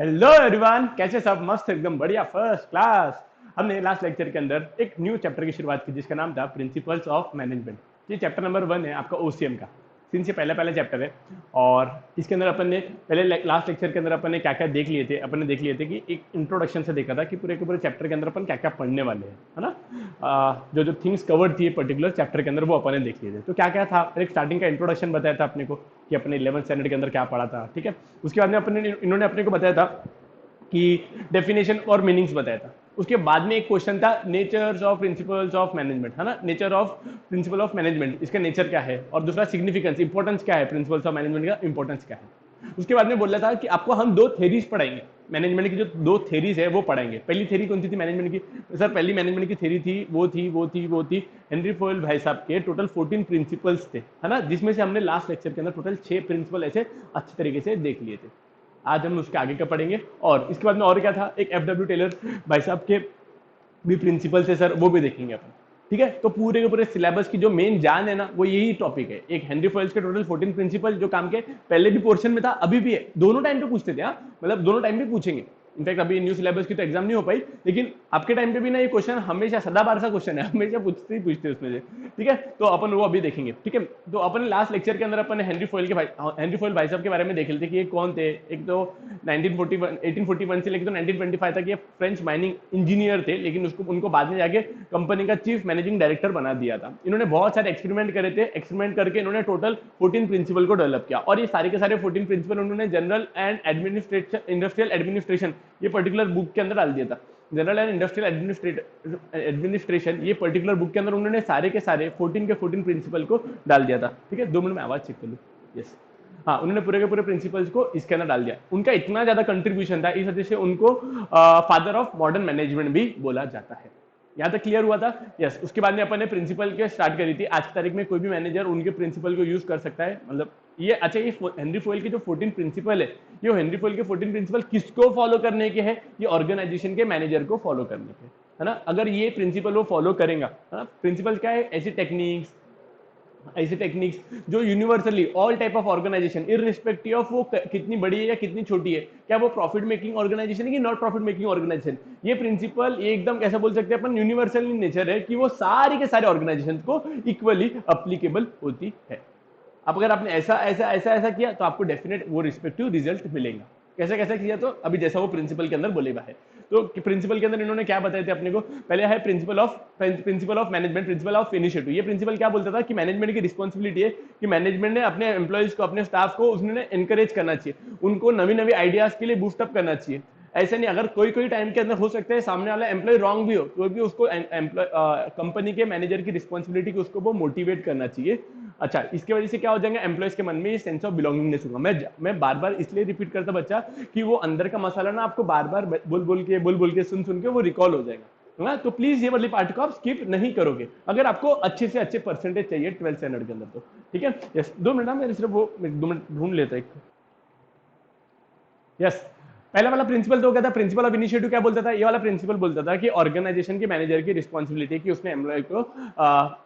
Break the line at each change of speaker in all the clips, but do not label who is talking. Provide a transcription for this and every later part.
Hello everyone, कैसे सब? मस्त, एकदम बढ़िया, फर्स्ट क्लास। हमने लास्ट लेक्चर के अंदर एक न्यू चैप्टर की शुरुआत की जिसका नाम था प्रिंसिपल्स ऑफ मैनेजमेंट। ये चैप्टर नंबर 1 है आपका ओसीएम का। सिंस ये पहला पहला चैप्टर है और इसके अंदर अपन ने पहले लास्ट लेक्चर के अंदर अपन ने क्या क्या देख लिए थे। अपन ने देख लिए थे कि एक इंट्रोडक्शन से देखा था कि पूरे के पूरे चैप्टर के अंदर अपन क्या क्या पढ़ने वाले हैं, है ना। जो जो थिंग्स कवर्ड थी पर्टिकुलर चैप्टर के अंदर वो अपन ने देख लिए थे। तो क्या क्या था, एक स्टार्टिंग का इंट्रोडक्शन बताया था अपने को कि अपने 11th स्टैंडर्ड के अंदर क्या पढ़ा था, ठीक है। उसके बाद में अपने इन्होंने अपने को बताया था कि डेफिनेशन और मीनिंग्स बताया था। उसके बाद में एक क्वेश्चन था natures of principles of management, है ना। Nature of principle of management, इसका नेचर क्या है, और दूसरा सिग्निफिकेंस, इंपॉर्टेंस क्या है, प्रिंसिपल्स ऑफ मैनेजमेंट का इंपॉर्टेंस क्या है। उसके बाद में बोला था कि आपको हम दो थेरीज पढ़ाएंगे। मैनेजमेंट की जो दो थेरीज है वो पढ़ाएंगे। पहली थेरी कौन सी थी मैनेजमेंट की? सर पहली मैनेजमेंट की थेरी थी वो थी हेनरी फोयल भाई साहब के टोटल 14 प्रिंसिपल्स थे, है ना, जिसमें से हमने लास्ट लेक्चर के अंदर टोटल 6 प्रिंसिपल ऐसे अच्छी तरीके से देख लिए थे। आज हम उसके आगे का पढ़ेंगे। और इसके बाद में और क्या था, एक एफ टेलर भाई साहब के भी प्रिंसिपल थे सर, वो भी देखेंगे अपन। ठीक है, तो पूरे के पूरे सिलेबस की जो मेन जान है ना वो यही टॉपिक है। एक हेनरी फॉयल्स के टोटल 14 प्रिंसिपल जो काम के पहले भी पोर्शन में था, अभी भी है, दोनों टाइम पे पूछते थे। हाँ, मतलब दोनों टाइम पे पूछेंगे। इनफैक्ट अभी न्यू सिलेबस की तो एग्जाम नहीं हो पाई, लेकिन आपके टाइम पे भी ना ये क्वेश्चन हमेशा सदाबहार सा क्वेश्चन है, हमेशा पूछते ही पूछते उसमें से। ठीक है, तो अपन वो अभी देखेंगे। ठीक है, तो अपन लास्ट लेक्चर के अंदर अपन हेनरी फॉयल भाई साहब के बारे में देख लेते कि ये कौन थे। एक तो 1941 1841 से लेकर तो 1925 तक ये फ्रेंच माइनिंग इंजीनियर थे, लेकिन उसको उनको बाद में जाके कंपनी का चीफ मैनेजिंग डायरेक्टर बना दिया था। इन्होंने बहुत सारे एक्सपेरिमेंट करे थे, एक्सपेरिमेंट करके इन्होंने टोटल 14 प्रिंसिपल को डेवलप किया, और ये सारे के सारे 14 प्रिंसिपल उन्होंने general and administration industrial administration ये पर्टिकुलर बुक के अंदर डाल दिया था। जनरल एंड इंडस्ट्रियल एडमिनिस्ट्रेशन ये पर्टिकुलर बुक के अंदर उन्होंने सारे के सारे 14 के 14 प्रिंसिपल को डाल दिया था। ठीक है, 2 मिनट में आवाज चेक कर लूँ। यस, हाँ, उन्होंने पूरे के पूरे प्रिंसिपल्स को इसके अंदर डाल दिया। उनका इतना ज्यादा कंट्रीब्यूशन था, इस वजह से उनको फादर ऑफ मॉडर्न मैनेजमेंट भी बोला जाता है। यहां तक क्लियर हुआ था? यस। उसके बाद में अपन ने प्रिंसिपल के स्टार्ट करी थी। आज की तारीख में कोई भी मैनेजर उनके प्रिंसिपल को यूज कर सकता है, मतलब ये अच्छा, ये हेनरी फोयल के जो 14 प्रिंसिपल है, ये हेनरी फोयल के 14 प्रिंसिपल किसको फॉलो करने के हैं? ये ऑर्गेनाइजेशन के मैनेजर को फॉलो करने के, है ना। अगर ये प्रिंसिपल वो फॉलो करेगा, है ना। प्रिंसिपल क्या है? ऐसी टेक्निक्स जो universally all type of organisation irrespective of वो कितनी बड़ी है या कितनी छोटी है, क्या वो प्रॉफिट मेकिंग ऑर्गेनाइजेशन है कि नॉट प्रॉफिट मेकिंग ऑर्गेनाइजेशन, ये प्रिंसिपल ये एकदम कैसा बोल सकते हैं अपन, यूनिवर्सल इन नेचर है कि वो सारी के सारे ऑर्गेनाइजेशन को इक्वली अप्लीकेबल होती है। अब अगर आपने ऐसा ऐसा ऐसा ऐसा किया तो आपको डेफिनेट वो रिस्पेक्टिव रिजल्ट मिलेगा। कैसे कैसे किया? तो अभी जैसा वो प्रिंसिपल के अंदर बोलेगा है। तो प्रिंसिपल के अंदर इन्होंने क्या बताए थे अपने को? पहले है principle of management, principle of initiative. ये प्रिंसिपल क्या बोलता था कि मैनेजमेंट की रिस्पॉन्सिबिलिटी है कि मैनेजमेंट ने अपने एम्प्लॉयज को, अपने स्टाफ को उसने एनकरेज करना चाहिए, उनको नवी नवी आइडियाज के लिए बूस्टअप करना चाहिए। ऐसे नहीं, अगर कोई कोई टाइम के अंदर हो सकता है सामने वाला एम्प्लॉय रॉन्ग भी हो तो भी उसको कंपनी के मैनेजर की रिस्पॉन्सिबिलिटी की उसको वो मोटिवेट करना चाहिए। अच्छा, इसके वजह से क्या हो जाएगा, एम्प्लॉयज के मन में ये सेंस ऑफ बिलोंगिंगनेस होगा। मैं बार बार इसलिए रिपीट करता बच्चा कि वो अंदर का मसाला ना आपको बार बार बोल के सुन के वो रिकॉल हो जाएगा, है। तो प्लीज ये वाली पार्ट को आप स्किप नहीं करोगे अगर आपको अच्छे से अच्छे परसेंटेज चाहिए 12th स्टैंडर्ड के अंदर तो। ठीक है, यस। 2 मिनट ना, मेरे सिर्फ वो 2 मिनट ढूंढ लेता एक। यस, पहला वाला प्रिंसिपल तो क्या था? प्रिंसिपल ऑफ इनिशिएटिव क्या बोलता था? ये वाला प्रिंसिपल बोलता था कि ऑर्गेनाइजेशन के मैनेजर की रिस्पॉन्सिबिलिटी कि उसने एम्प्लॉय को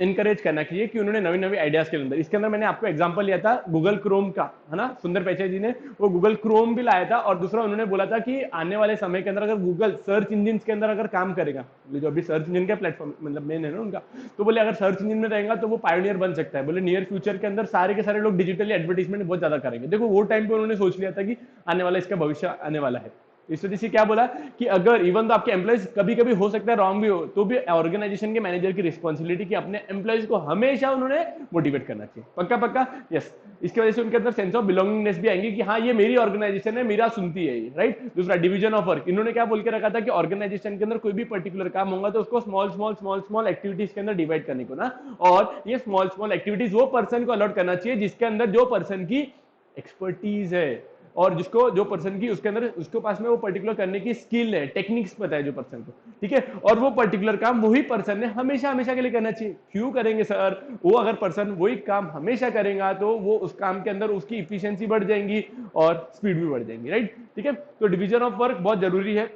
इनकरेज करना चाहिए कि उन्होंने नवी नवी आइडियाज के अंदर। इसके अंदर मैंने आपको एग्जांपल लिया था गूगल क्रोम का, है ना। सुंदर पिचाई जी ने वो गूगल क्रोम भी लाया था, और दूसरा उन्होंने बोला था कि आने वाले समय के अंदर अगर गूगल सर्च इंजिन के अंदर अगर काम करेगा, जो अभी सर्च इंजिन का प्लेटफॉर्म मतलब मेन है ना उनका, तो बोले अगर सर्च इंजिन में रहेगा तो वो पायोनियर बन सकता है। बोले नियर फ्यूचर के अंदर सारे के सारे लोग डिजिटली एडवर्टीजमेंट बहुत ज्यादा करेंगे। देखो वो टाइम पे उन्होंने सोच लिया था कि आने वाला इसका भविष्य आने वाला है। इस वजह से क्या बोला कि अगर इवन तो आपके एम्प्लॉयज कभी कभी हो सकता है रॉन्ग भी हो, तो भी ऑर्गेनाइजेशन के मैनेजर की रिस्पॉन्सिबिलिटी कि अपने एम्प्लॉयज को हमेशा उन्होंने मोटिवेट करना चाहिए। पक्का पक्का, यस। इसकी वजह से उनके अंदर सेंस ऑफ बिलोंगिंगनेस भी आएंगी कि हाँ ये मेरी ऑर्गेनाइजेशन है, मेरा सुनती है ये, राइट। दूसरा डिवीजन ऑफ वर्क, इन्होंने क्या बोल के रखा था कि ऑर्गेनाइजेशन के अंदर कोई भी पर्टिकुलर काम होगा तो उसको small small small small activities के अंदर डिवाइड करने को ना, और ये स्मॉल स्मॉल एक्टिविटीज वो पर्सन को अलॉट करना चाहिए जिसके अंदर जो पर्सन की एक्सपर्टीज है, और जिसको जो पर्सन की उसके अंदर उसके पास में वो पर्टिकुलर करने की स्किल है, टेक्निक्स पता है जो पर्सन को। ठीक है, और वो पर्टिकुलर काम वही पर्सन ने हमेशा हमेशा के लिए करना चाहिए। क्यों करेंगे सर? वो अगर पर्सन वही काम हमेशा करेगा तो वो उस काम के अंदर उसकी इफिशियंसी बढ़ जाएंगी और स्पीड भी बढ़ जाएंगी, राइट। ठीक है, तो डिवीजन ऑफ वर्क बहुत जरूरी है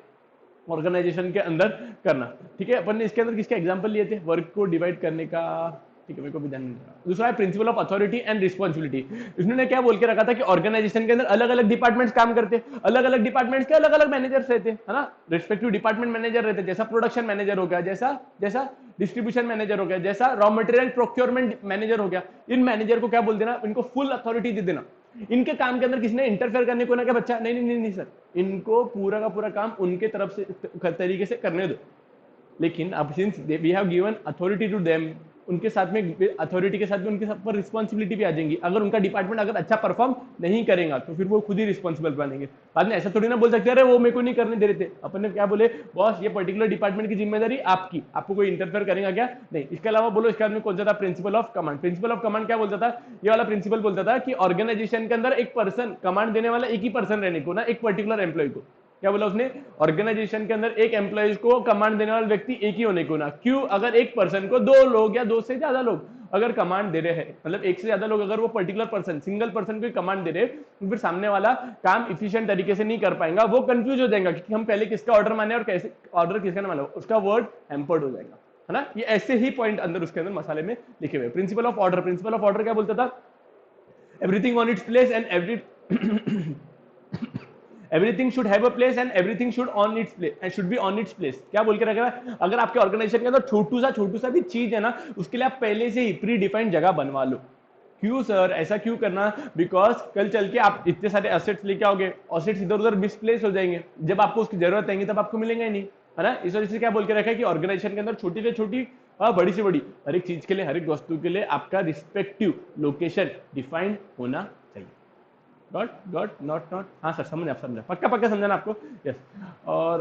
ऑर्गेनाइजेशन के अंदर करना। ठीक है, अपन ने इसके अंदर किसके एग्जांपल लिए थे वर्क को डिवाइड करने का? ठीक है, मेरे को भी ध्यान नहीं रहा। दूसरा है principle of authority and responsibility. इन्होंने क्या बोल के रखा था कि ऑर्गेनाइजेशन के अंदर अलग अलग डिपार्टमेंट्स काम करते हैं, अलग अलग डिपार्टमेंट्स के अलग अलग मैनेजर्स रहते हैं, है ना, रिस्पेक्टिव डिपार्टमेंट मैनेजर रहते हैं, जैसा प्रोडक्शन मैनेजर हो गया, जैसा जैसा डिस्ट्रीब्यूशन मैनेजर हो गया, जैसा रॉ मटेरियल प्रोक्योरमेंट मैनेजर हो गया। इन मैनेजर को क्या बोल देना, इनको फुल अथॉरिटी दे देना। इनके काम के अंदर किसी ने इंटरफेयर करने को ना क्या बच्चा, नहीं नहीं नहीं नहीं सर, इनको पूरा का पूरा काम उनके तरफ से तरीके से करने दो। लेकिन अब since we have given authority to them, उनके साथ में अथॉरिटी के साथ में उनके सब पर रिस्पॉन्सिबिलिटी भी आ जाएंगी। अगर उनका डिपार्टमेंट अगर अच्छा परफॉर्म नहीं करेगा तो फिर वो खुद ही रिस्पॉन्सिबल बनेंगे। बाद में ऐसा थोड़ी ना बोल सकते अरे वो मेरे को नहीं करने दे रहे थे, अपन ने क्या बोले, बॉस ये पर्टिकुलर डिपार्टमेंट की जिम्मेदारी आपकी, आपको कोई इंटरफेयर करेगा क्या, नहीं। इसके अलावा बोलो इसके बाद में कौन सा था, principle of command. Principle of command क्या बोलता था, ये वाला प्रिंसिपल बोलता था कि ऑर्गेनाइजेशन के अंदर एक पर्सन कमांड देने वाला एक ही पर्सन रहने को ना, एक पर्टिकुलर एम्प्लॉय को। क्या बोला उसने, ऑर्गेनाइजेशन के अंदर एक एम्प्लॉय को कमांड देने वाला व्यक्ति एक ही होने को ना। क्यों, अगर एक पर्सन को दो लोग या दो से ज्यादा लोग अगर कमांड दे रहे हैं, मतलब एक से ज्यादा लोग अगर वो पर्टिकुलर पर्सन सिंगल पर्सन को कमांड दे रहे हैं, तो फिर सामने वाला काम इफिशिएंट तरीके से नहीं कर पाएगा, वो कंफ्यूज हो जाएगा कि हम पहले किसका ऑर्डर माने और कैसे ऑर्डर किसका ना माने, उसका वर्ड हैम्पर्ड हो जाएगा, है ना। ये ऐसे ही पॉइंट अंदर उसके अंदर मसाले में लिखे हुए। Principle of order, principle of order क्या बोलता था, everything on its place and everything should have a place and everything should on its place and should be on its place. क्या बोल के रखा है, अगर आपके ऑर्गेनाइजेशन के अंदर छोटू सा भी चीज है ना, उसके लिए आप पहले से ही प्री डिफाइंड जगह बनवा लो। क्यों सर, ऐसा क्यों करना, बिकॉज कल चल के आप इतने सारे एसेट्स लेके आओगे, एसेट्स इधर उधर मिसप्लेस हो जाएंगे, जब आपको उसकी जरूरत आएगी तब आपको मिलेंगे ही नहीं, है ना। इस वजह से क्या बोल के रखा है कि ऑर्गेनाइजेशन के अंदर छोटी से छोटी बड़ी से बड़ी हर एक चीज के लिए, हर एक वस्तु के लिए आपका रिस्पेक्टिव लोकेशन डिफाइंड होना चाहिए। गॉट गॉट नॉट नॉट, हाँ सर समझ, आप समझा, पक्का पक्का समझाना आपको, यस। और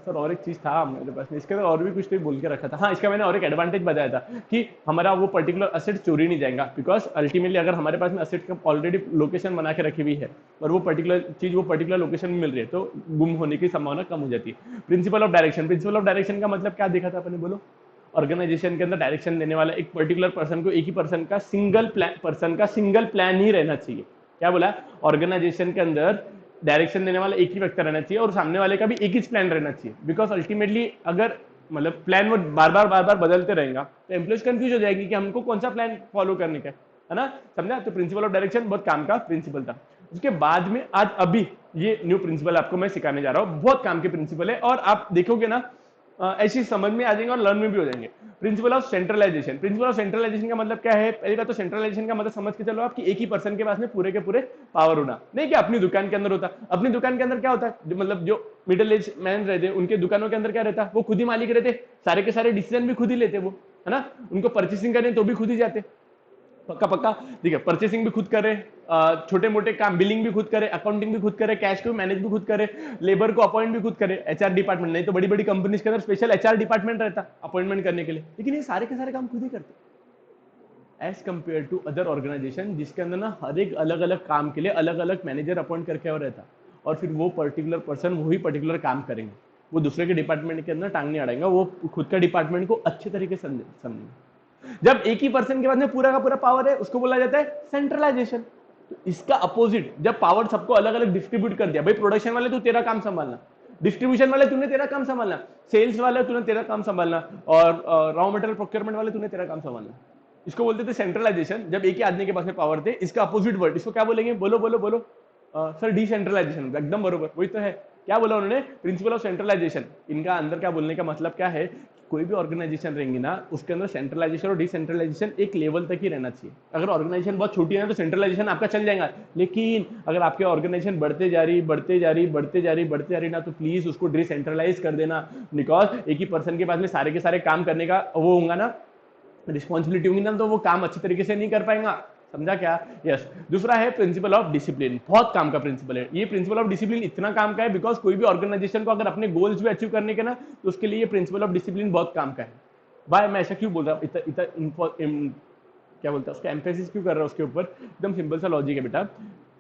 सर और एक चीज था मेरे पास में, इसके अंदर और भी कुछ तो बोल के रखा था। हाँ, इसका मैंने और एक एडवांटेज बताया था कि हमारा वो पर्टिकुलर असेट चोरी नहीं जाएगा, बिकॉज अल्टीमेटली अगर हमारे पास में असेट का ऑलरेडी लोकेशन बना के रखी हुई है और वो पर्टिकुलर चीज वो पर्टिकुलर लोकेशन में मिल रही है, तो गुम होने की संभावना कम हो जाती है। Principle of direction, principle of direction का मतलब क्या देखा था अपने, बोलो। ऑर्गेनाइजेशन के अंदर डायरेक्शन देने वाला एक पर्टिकुलर पर्सन को, एक ही पर्सन का सिंगल प्लान ही रहना चाहिए। क्या बोला, ऑर्गेनाइजेशन के अंदर डायरेक्शन देने वाला एक ही व्यक्ति रहना चाहिए और सामने वाले का भी एक ही प्लान रहना चाहिए, बिकॉज अल्टीमेटली अगर मतलब प्लान वो बार बार बदलते रहेगा तो एम्प्लॉइज कंफ्यूज हो जाएगी कि हमको कौन सा प्लान फॉलो करने का है ना, समझा। तो प्रिंसिपल ऑफ डायरेक्शन बहुत काम का प्रिंसिपल था। उसके बाद में आज अभी ये न्यू प्रिंसिपल आपको मैं सिखाने जा रहा हूँ, बहुत काम के प्रिंसिपल है और आप देखोगे ना ऐसी समझ में आ जाएंगे और लर्न में भी हो जाएंगे। Principle of centralisation, principle of centralisation का मतलब क्या है, पहले बात तो सेंट्रलाइजेशन का मतलब समझ के चलो आप कि एक ही पर्सन के पास में पूरे के पूरे पावर होना, नहीं कि अपनी दुकान के अंदर होता। अपनी दुकान के अंदर क्या होता है, मतलब जो मिडिल एज मैन रहते हैं उनके दुकानों के अंदर क्या रहता है, वो खुद ही मालिक रहते, सारे के सारे डिसीजन भी खुद ही लेते वो, है ना। उनको परचेसिंग करने तो भी खुद ही जाते, पक्का पक्का, ठीक है। परचेसिंग भी खुद करे, छोटे मोटे काम बिलिंग भी खुद करे, अकाउंटिंग भी खुद करे, कैश को मैनेज भी खुद करे, लेबर को अपॉइंट भी खुद करे, एचआर डिपार्टमेंट, नहीं तो बड़ी बड़ी कंपनीज के अंदर स्पेशल एचआर डिपार्टमेंट रहता अपॉइंटमेंट करने के लिए, लेकिन ये सारे के सारे काम खुद ही करते as compare to other organisation जिसके अंदर ना हर एक अलग अलग काम के लिए अलग अलग मैनेजर अपॉइंट करके और रहता, और फिर वो पर्टिकुलर पर्सन वही पर्टिकुलर काम करेंगे, वो दूसरे के डिपार्टमेंट के अंदर टांग नहीं अड़ाएंगे, वो खुद का डिपार्टमेंट को अच्छे तरीके से समझेंगे। जब एक ही पर्सन के पास में पूरा का पूरा पावर है उसको बोला जाता है सेंट्रलाइजेशन। तो इसका अपोजिट, जब पावर सबको अलग अलग डिस्ट्रीब्यूट कर दिया, भाई प्रोडक्शन वाले तू तेरा काम संभालना, डिस्ट्रीब्यूशन वाले तूने तेरा काम संभालना, सेल्स वाले तूने तेरा काम संभालना, और रॉ मटेरियल प्रोक्योरमेंट वाले तूने तेरा काम संभालना, इसको बोलते थे सेंट्रलाइजेशन। जब एक ही आदमी के पास में पावर थे, इसका अपोजिट वर्ड इसको क्या बोलेंगे, बोलो बोलो बोलो सर, डिसेंट्रलाइजेशन, एकदम बरोबर, वही तो है। क्या बोला उन्होंने, प्रिंसिपल ऑफ सेंट्रलाइजेशन। इनका अंदर क्या बोलने का मतलब क्या है, कोई भी ऑर्गेनाइजेशन रहेंगी ना उसके अंदर सेंट्रलाइजेशन और डिसेंट्रलाइजेशन एक लेवल तक ही रहना चाहिए। अगर ऑर्गेनाइजेशन बहुत छोटी है ना तो सेंट्रलाइजेशन आपका चल जाएगा, लेकिन अगर आपके ऑर्गेनाइजेशन बढ़ते जा रही ना, तो प्लीज उसको डिसेंट्रलाइज कर देना, बिकॉज एक ही पर्सन के पास में सारे के सारे काम करने का वो होगा ना, रिस्पॉन्सिबिलिटी होगी ना, तो वो काम अच्छे तरीके से नहीं कर पाएगा, समझा क्या। यस। दूसरा है प्रिंसिपल ऑफ डिसिप्लिन, बहुत काम का प्रिंसिपल है ये। प्रिंसिपल ऑफ डिसिप्लिन इतना काम का है बिकॉज कोई भी ऑर्गेनाइजेशन को अगर अपने गोल्स भी अचीव करने के ना, तो उसके लिए प्रिंसिपल ऑफ डिसिप्लिन बहुत काम का है। भाई मैं ऐसा क्यों बोल रहा हूँ, क्या बोलता है उसका एम्फेसिस क्यों कर रहा है उसके ऊपर, एकदम सिंपल सा लॉजिक है बेटा।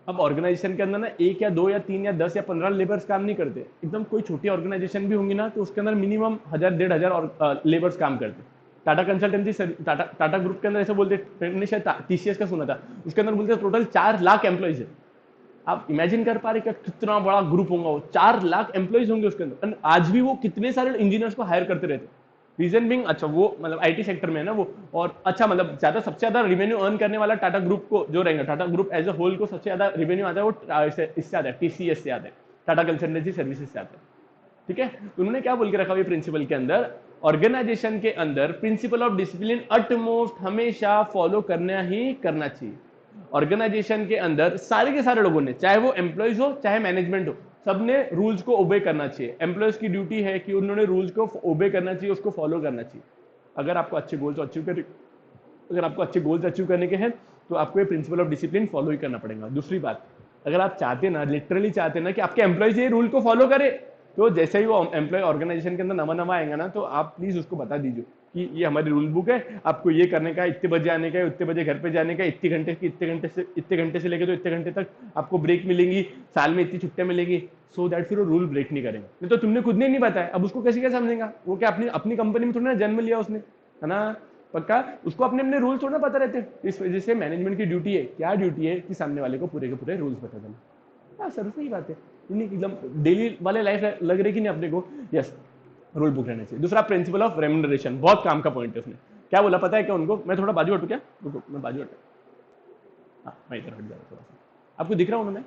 अब ऑर्गेनाइजेशन के अंदर ना 1 या 2 या 3 या 10 या 15 लेबर्स काम नहीं करते, एकदम कोई छोटी ऑर्गेनाइजेशन भी होंगी ना तो उसके अंदर मिनिमम 1000-1500 लेबर्स काम करते। टाटा कंसल्टेंसी, टाटा ग्रुप के अंदर ऐसे बोलते, मैंने शायद टीसीएस का सुना था, उसके अंदर बोलते टोटल 4 लाख एम्प्लॉइज है। आप इमेजिन कर पा रहे क्या कितना बड़ा ग्रुप होगा वो, 4 लाख एम्प्लॉइज होंगे उसके अंदर, आज भी वो कितने सारे इंजीनियर्स को हायर करते रहते, रीजन बिंग, अच्छा वो मतलब आईटी सेक्टर में है ना वो, और अच्छा मतलब ज्यादा सबसे ज्यादा रेवेन्यू अर्न करने वाला टाटा ग्रुप को जो रहेगा, Tata group as a whole को सबसे ज्यादा रेवेन्यू आता है वो इससे आता है, टीसीएस से आता है, टाटा कंसल्टेंसी सर्विसेज से आता है। ठीक है, तो उन्होंने क्या बोल के रखा हुआ प्रिंसिपल के अंदर, ऑर्गेनाइजेशन के अंदर प्रिंसिपल ऑफ डिसिप्लिन अटमोस्ट हमेशा फॉलो करना ही करना चाहिए। ऑर्गेनाइजेशन के अंदर सारे के सारे लोगों ने, चाहे वो एम्प्लॉयज हो चाहे मैनेजमेंट हो, सबने रूल्स को ओबे करना चाहिए। एम्प्लॉयज की ड्यूटी है कि उन्होंने रूल्स को ओबे करना चाहिए, उसको फॉलो करना चाहिए। अगर आपको अच्छे गोल्स अचीव कर अगर आपको अच्छे गोल्स अचीव करने के हैं तो आपको ये प्रिंसिपल ऑफ डिसिप्लिन फॉलो ही करना पड़ेगा। दूसरी बात, अगर आप चाहते ना, लिटरली चाहते ना कि आपके एम्प्लॉयज ये रूल को फॉलो करे, तो जैसे ही वो एम्प्लॉय ऑर्गेनाइजेशन के अंदर नवा नवा आएगा ना, तो आप प्लीज उसको बता दीजिए कि ये हमारी रूल बुक है, आपको ये करने का, इतने बजे आने का, इतने बजे घर पे जाने का, इतने घंटे से लेके तो इतने घंटे तक आपको ब्रेक मिलेंगी, साल में इतनी छुट्टियां मिलेगी, सो दैट फिर वो रूल ब्रेक नहीं करेंगे। नहीं तो तुमने खुद ने नहीं बताया, अब उसको कैसे क्या समझेगा वो, क्या अपनी अपनी कंपनी में थोड़ा ना जन्म लिया उसने, है ना, पक्का उसको अपने अपने रूल्स थोड़ा पता रहते हैं। इस वजह से मैनेजमेंट की ड्यूटी है, क्या ड्यूटी है कि सामने वाले को पूरे के पूरे रूल्स बता देना। हाँ सर सही बात है, एकदम डेली वाले लाइफ लग रही कि नहीं अपने को, यस रूल बुक रहना चाहिए। दूसरा प्रिंसिपल ऑफ रेम्यूनरेशन, बहुत काम का पॉइंट है। उसने क्या बोला पता है क्या उनको, मैं थोड़ा बाजू हटू क्या, रुको मैं बाजू हटू, हाँ मैं इधर हट जा रहा थोड़ा सा, आपको दिख रहा हूँ मैं,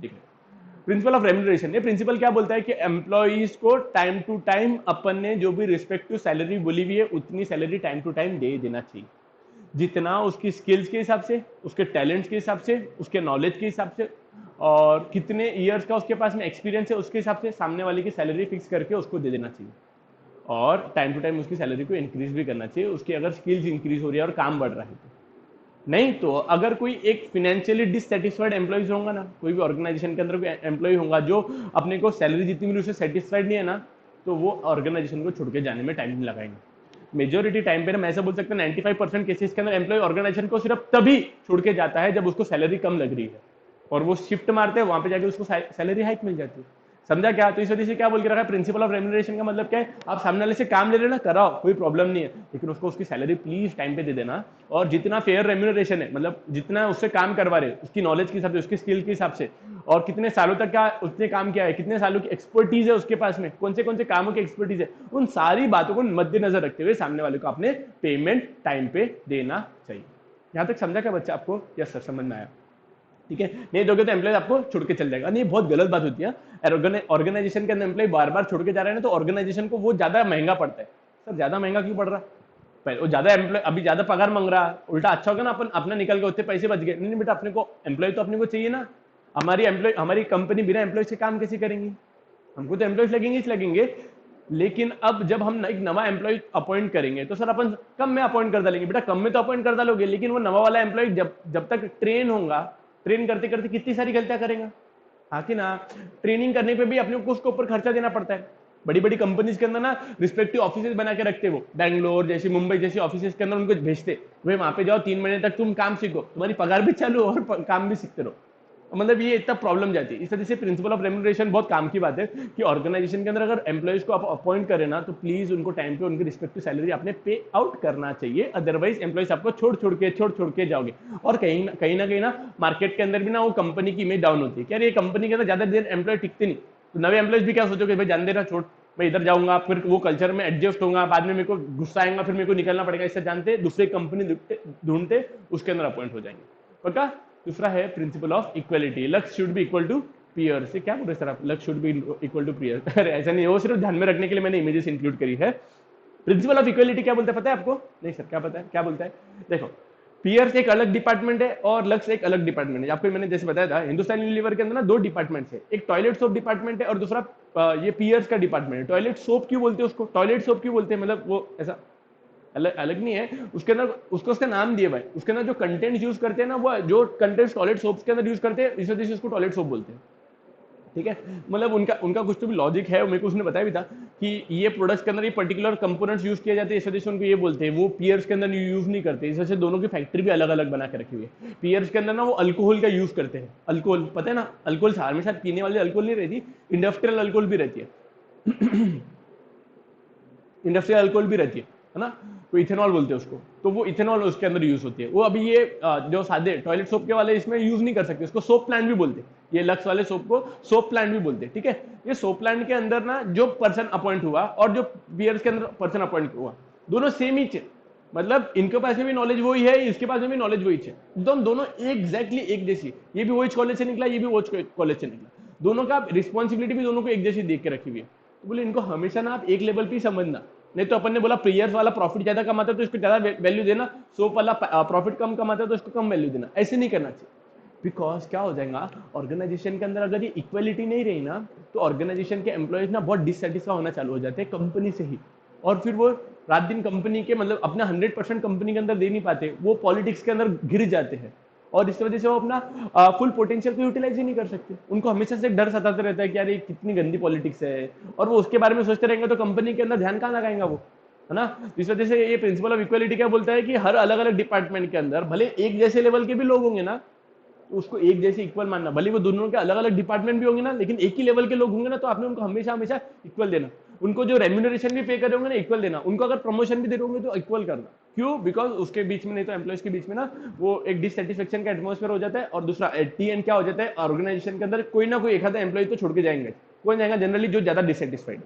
दिख रहा। प्रिंसिपल ऑफ रेम्यूनरेशन, ये प्रिंसिपल क्या बोलता है कि एम्प्लॉइज को टाइम टू टाइम अपन ने जो भी रिस्पेक्टिव सैलरी बोली हुई है उतनी सैलरी टाइम टू टाइम दे देना चाहिए, जितना उसकी स्किल्स के हिसाब से, उसके टैलेंट्स के हिसाब से, उसके नॉलेज के हिसाब से, और कितने ईयर्स का उसके पास में एक्सपीरियंस है उसके हिसाब से सामने वाले की सैलरी फिक्स करके उसको दे देना चाहिए। और टाइम टू टाइम उसकी सैलरी को इंक्रीज भी करना चाहिए, उसकी अगर स्किल्स इंक्रीज हो रही है और काम बढ़ रहा है तो। नहीं तो अगर कोई एक फिनेंशियली डिससेटिस्फाइड एम्प्लॉइज होगा ना, कोई भी ऑर्गेनाइजेशन के अंदर कोई एम्प्लॉय होगा जो अपने को सैलरी जितनी मिली उससे सेटिस्फाइड नहीं है ना, तो वो ऑर्गेनाइजेशन को छोड़ के जाने में टाइम नहीं लगाएंगे। मेजोरिटी टाइम पे ना, मैं ऐसा बोल सकता हूँ 95% केसेस के अंदर एम्प्लॉय ऑर्गेनाइजेशन को सिर्फ तभी छोड़ के जाता है जब उसको सैलरी कम लग रही है, और वो शिफ्ट मारते हैं वहां पे जाके उसको सैलरी हाइक मिल जाती है। समझा क्या, तो इस वजह से क्या बोल के रखा है प्रिंसिपल ऑफ रेम्यूनरेशन का मतलब क्या है, आप सामने वाले से काम ले रहे ना, कराओ कोई प्रॉब्लम नहीं है, लेकिन उसको उसकी सैलरी प्लीज टाइम पे दे देना। और जितना फेयर रेम्यूनरेशन है, मतलब जितना उससे काम करवा रहे उसकी नॉलेज के हिसाब से, उसकी स्किल के हिसाब से, और कितने सालों तक का उसने काम किया है, कितने सालों की एक्सपर्टीज है उसके पास में, कौन से कामों की एक्सपर्टीज है, उन सारी बातों को मद्देनजर रखते हुए सामने वाले को आपने पेमेंट टाइम पे देना चाहिए। यहां तक समझा क्या बच्चा आपको, यस सर समझ में आया, ठीक है। नहीं दोगे तो एम्प्लॉय आपको छोड़ के चल जाएगा। नहीं बहुत गलत बात होती है, ऑर्गेनाइजेशन के अंदर एम्प्लॉय बार बार छोड़ के जा रहे हैं ना, तो ऑर्गेनाइजेशन को वो ज्यादा महंगा पड़ता है। सर ज्यादा महंगा क्यों पड़ रहा, पहले वो ज्यादा एम्प्लॉय अभी ज्यादा पगार मांग रहा, उल्टा अच्छा होगा ना, अपन अपना निकल गए, उतने पैसे बच गए। नहीं बेटा, अपने को एम्प्लॉय तो अपने को चाहिए ना, हमारी कंपनी बिना एम्प्लॉय से काम कैसे करेंगी, हमको तो एम्प्लॉय लगेंगे ही लगेंगे। लेकिन अब जब हम एक नवा एम्प्लॉय अपॉइंट करेंगे तो सर अपन कम में अपॉइंट कर डालेंगे। बेटा कम में तो अपॉइंट कर डालोगे, लेकिन वो नवा वाला एम्प्लॉय जब तक ट्रेन होगा, ट्रेन करते करते कितनी सारी गलतियां करेगा, हाँ कि ना। ट्रेनिंग करने पे भी अपने को उसके ऊपर खर्चा देना पड़ता है। बड़ी बड़ी कंपनीज के अंदर ना रिस्पेक्टिव ऑफिस बना के रखते, वो बैंगलोर जैसी, मुंबई जैसी ऑफिस के अंदर उनको भेजते, भाई वहां पे जाओ 3 महीने तक तुम काम सीखो, तुम्हारी पगार भी चालू और काम भी सीखते रहो। मतलब ये इतना प्रॉब्लम जाती है। इस वजह से प्रिंसिपल ऑफ रेम्यूनरेशन बहुत काम की बात है कि ऑर्गेनाइजेशन के अंदर अगर एम्प्लॉइज को आप अपॉइंट करें ना, तो प्लीज उनको टाइम पे उनकी रिस्पेक्टिव सैलरी आपने पे आउट करना चाहिए, अदरवाइज एम्प्लॉइज आपको छोड़ छोड़ के जाओगे। और कहीं ना मार्केट के अंदर भी ना वो कंपनी की इमेज डाउन होती है, क्या ये कंपनी के अंदर ज्यादा देर एम्प्लॉय टिकते नहीं, तो नवे एम्प्लॉइज भी क्या सोचोगे, भाई जान देना छोड़, मैं इधर जाऊंगा, फिर वो कल्चर में एडजस्ट होगा, बाद में मेरे को गुस्सा आएगा, फिर मेरे को निकलना पड़ेगा। इससे जानते दूसरी कंपनी ढूंढते उसके अंदर अपॉइंट हो जाएंगे, पक्का। दूसरा है प्रिंसिपल ऑफ इक्वलिटी, लक्ष्य should be equal to peer से। क्या बोल रहे सर आप, लक्ष्य should be equal to peer, अरे ऐसा नहीं, वो सिर्फ ध्यान में रखने के लिए मैंने इमेजेस इंक्लूड करी है। प्रिंसिपल ऑफ इक्वलिटी क्या बोलता है पता है आपको, नहीं सर क्या पता है, क्या बोलता है, देखो पीयर्स एक अलग डिपार्टमेंट है और लक्ष्य एक अलग डिपार्टमेंट है। आपको मैंने जैसे बताया था, हिंदुस्तान यूनिलीवर के अंदर ना 2 डिपार्टमेंट है, एक टॉयलेट सोप डिपार्टमेंट है और दूसरा ये पीयर्स का डिपार्टमेंट है। टॉयलेट सोप क्यों बोलते हैं उसको, टॉयलेट सोप क्यों बोलते हैं, मतलब वो ऐसा अलग अलग नहीं है, उसके अंदर उसको उसका नाम दिया भाई, उसके अंदर जो कंटेंट यूज करते हैं ना, वो जो कंटेंट टॉयलेट सोप्स के अंदर यूज करते हैं, इस वजह से उसको टॉयलेट सोप बोलते हैं, ठीक है। मतलब उनका कुछ तो भी लॉजिक है, मेरे को उसने बताया भी था कि ये प्रोडक्ट्स के अंदर ये पर्टिकुलर कंपोनेंट्स यूज किए जाते हैं, इस वजह से उनको ये बोलते हैं। वो पियर्स के अंदर यूज नहीं करते, इस वजह से दोनों की फैक्ट्री भी अलग अलग बना के रखी हुई है। पियर्स के अंदर ना वो अल्कोहल का यूज करते हैं, अल्कोहल पता है ना, अल्कोहल हमेशा पीने वाली अल्कोहल नहीं रहती, इंडस्ट्रियल अल्कोहल भी रहती है, इंडस्ट्रियल अल्कोहल भी रहती है। है ना, तो इथेनॉल बोलते हैं उसको, तो वो इथेनॉल उसके अंदर यूज होती है। वो अभी ये जो सादे टॉयलेट सोप के वाले इसमें यूज नहीं कर सकते, उसको सोप प्लांट भी बोलते हैं, ये लक्स वाले सोप को सोप प्लांट भी बोलते हैं, ठीक है। ये सोप प्लांट के अंदर ना जो पर्सन अपॉइंट हुआ और जो बियर्स के अंदर पर्सन अपॉइंट हुआ, दोनों सेम ही थे, मतलब इनके पास में भी नॉलेज वही है, इसके पास में भी नॉलेज वही है, एकदम दोनों एग्जैक्टली एक जैसी, ये भी वही कॉलेज से निकला, ये भी वही कॉलेज से निकला, दोनों का रिस्पॉन्सिबिलिटी भी दोनों को एक जैसी देख के रखी हुई है। तो बोले इनको हमेशा ना आप एक लेवल पे ही समझना, नहीं तो अपन ने बोला प्लेयर्स वाला प्रॉफिट ज्यादा कमाता है तो इसको ज्यादा वैल्यू देना, सोप वाला प्रॉफिट कम कमाता है तो इसको कम वैल्यू देना, ऐसे नहीं करना चाहिए। बिकॉज क्या हो जाएगा, ऑर्गेनाइजेशन के अंदर अगर ये इक्वलिटी नहीं रही ना, तो ऑर्गेनाइजेशन के एम्प्लॉयज ना बहुत डिससेटिस्फाई होना चालू हो जाते हैं कंपनी से ही, और फिर वो रात दिन कंपनी के मतलब अपना 100% कंपनी के अंदर दे नहीं पाते, वो पॉलिटिक्स के अंदर घिर जाते हैं, और इस वजह से वो अपना फुल पोटेंशियल को यूटिलाइज ही नहीं कर सकते। उनको हमेशा से डर सताते रहता है कि यार ये कितनी गंदी पॉलिटिक्स है, और वो उसके बारे में सोचते रहेंगे तो कंपनी के अंदर ध्यान कहाँ लगाएंगा वो, है ना। इस वजह से ये प्रिंसिपल ऑफ इक्वलिटी क्या बोलता है कि हर अलग अलग डिपार्टमेंट के अंदर भले एक जैसे लेवल के भी लोग होंगे ना, तो उसको एक जैसे इक्वल मानना, भले वो दोनों के अलग अलग डिपार्टमेंट भी होंगे ना, लेकिन एक ही लेवल के लोग होंगे ना, तो आपने उनको हमेशा हमेशा इक्वल देना, उनको जो रेम्यूनरेशन भी पे कर रहे होंगे ना इक्वल देना, उनको अगर प्रमोशन भी दे रहे होंगे तो इक्वल करना। क्यों? बिकॉज उसके बीच में, नहीं तो एम्प्लॉयज के बीच में ना वो एक डिससेटिस्फेक्शन का एटमोस्फेयर हो जाता है, और दूसरा एट दी एंड क्या हो जाता है, ऑर्गेनाइजेशन के अंदर कोई ना कोई एक आधा एम्प्लॉय तो छोड़ के जाएंगे, कौन जाएगा जनरली, जो ज्यादा डिससेटिस्फाइड,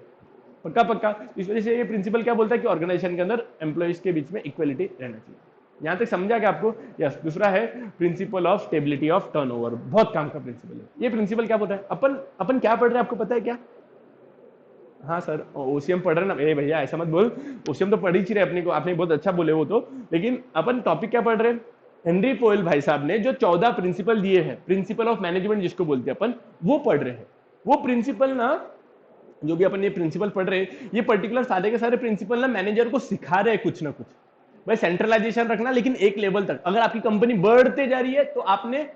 पक्का पक्का। इस वजह से ये प्रिंसिपल क्या बोलता है कि ऑर्गेनाइजेशन के अंदर एम्प्लॉयज के बीच में इक्वलिटी रहना चाहिए। यहां तक समझा क्या आपको? यस। दूसरा है principle of stability of turnover, बहुत काम का प्रिंसिपल है ये। प्रिंसिपल क्या बोलता है, अपन अपन क्या पढ़ रहे हैं आपको पता है क्या? हाँ सर, ओसीएम पढ़ रहे ना, ए भैया ऐसा मत बोल, ओसीएम तो पढ़ ही रहे अपने को, आपने बहुत अच्छा बोले वो तो, लेकिन अपन टॉपिक क्या पढ़ रहे हैं? हेनरी पोयल भाई साहब ने जो 14 प्रिंसिपल दिए हैं, प्रिंसिपल ऑफ मैनेजमेंट जिसको बोलते हैं अपन, वो पढ़ रहे हैं। वो प्रिंसिपल ना, जो भी अपन ये प्रिंसिपल पढ़ रहे हैं, ये पर्टिकुलर सारे के सारे प्रिंसिपल ना मैनेजर को सिखा रहे हैं कुछ ना कुछ। भाई सेंट्रलाइजेशन रखना, लेकिन एक लेवल तक। अगर आपकी कंपनी बढ़ते जा रही है तो आपने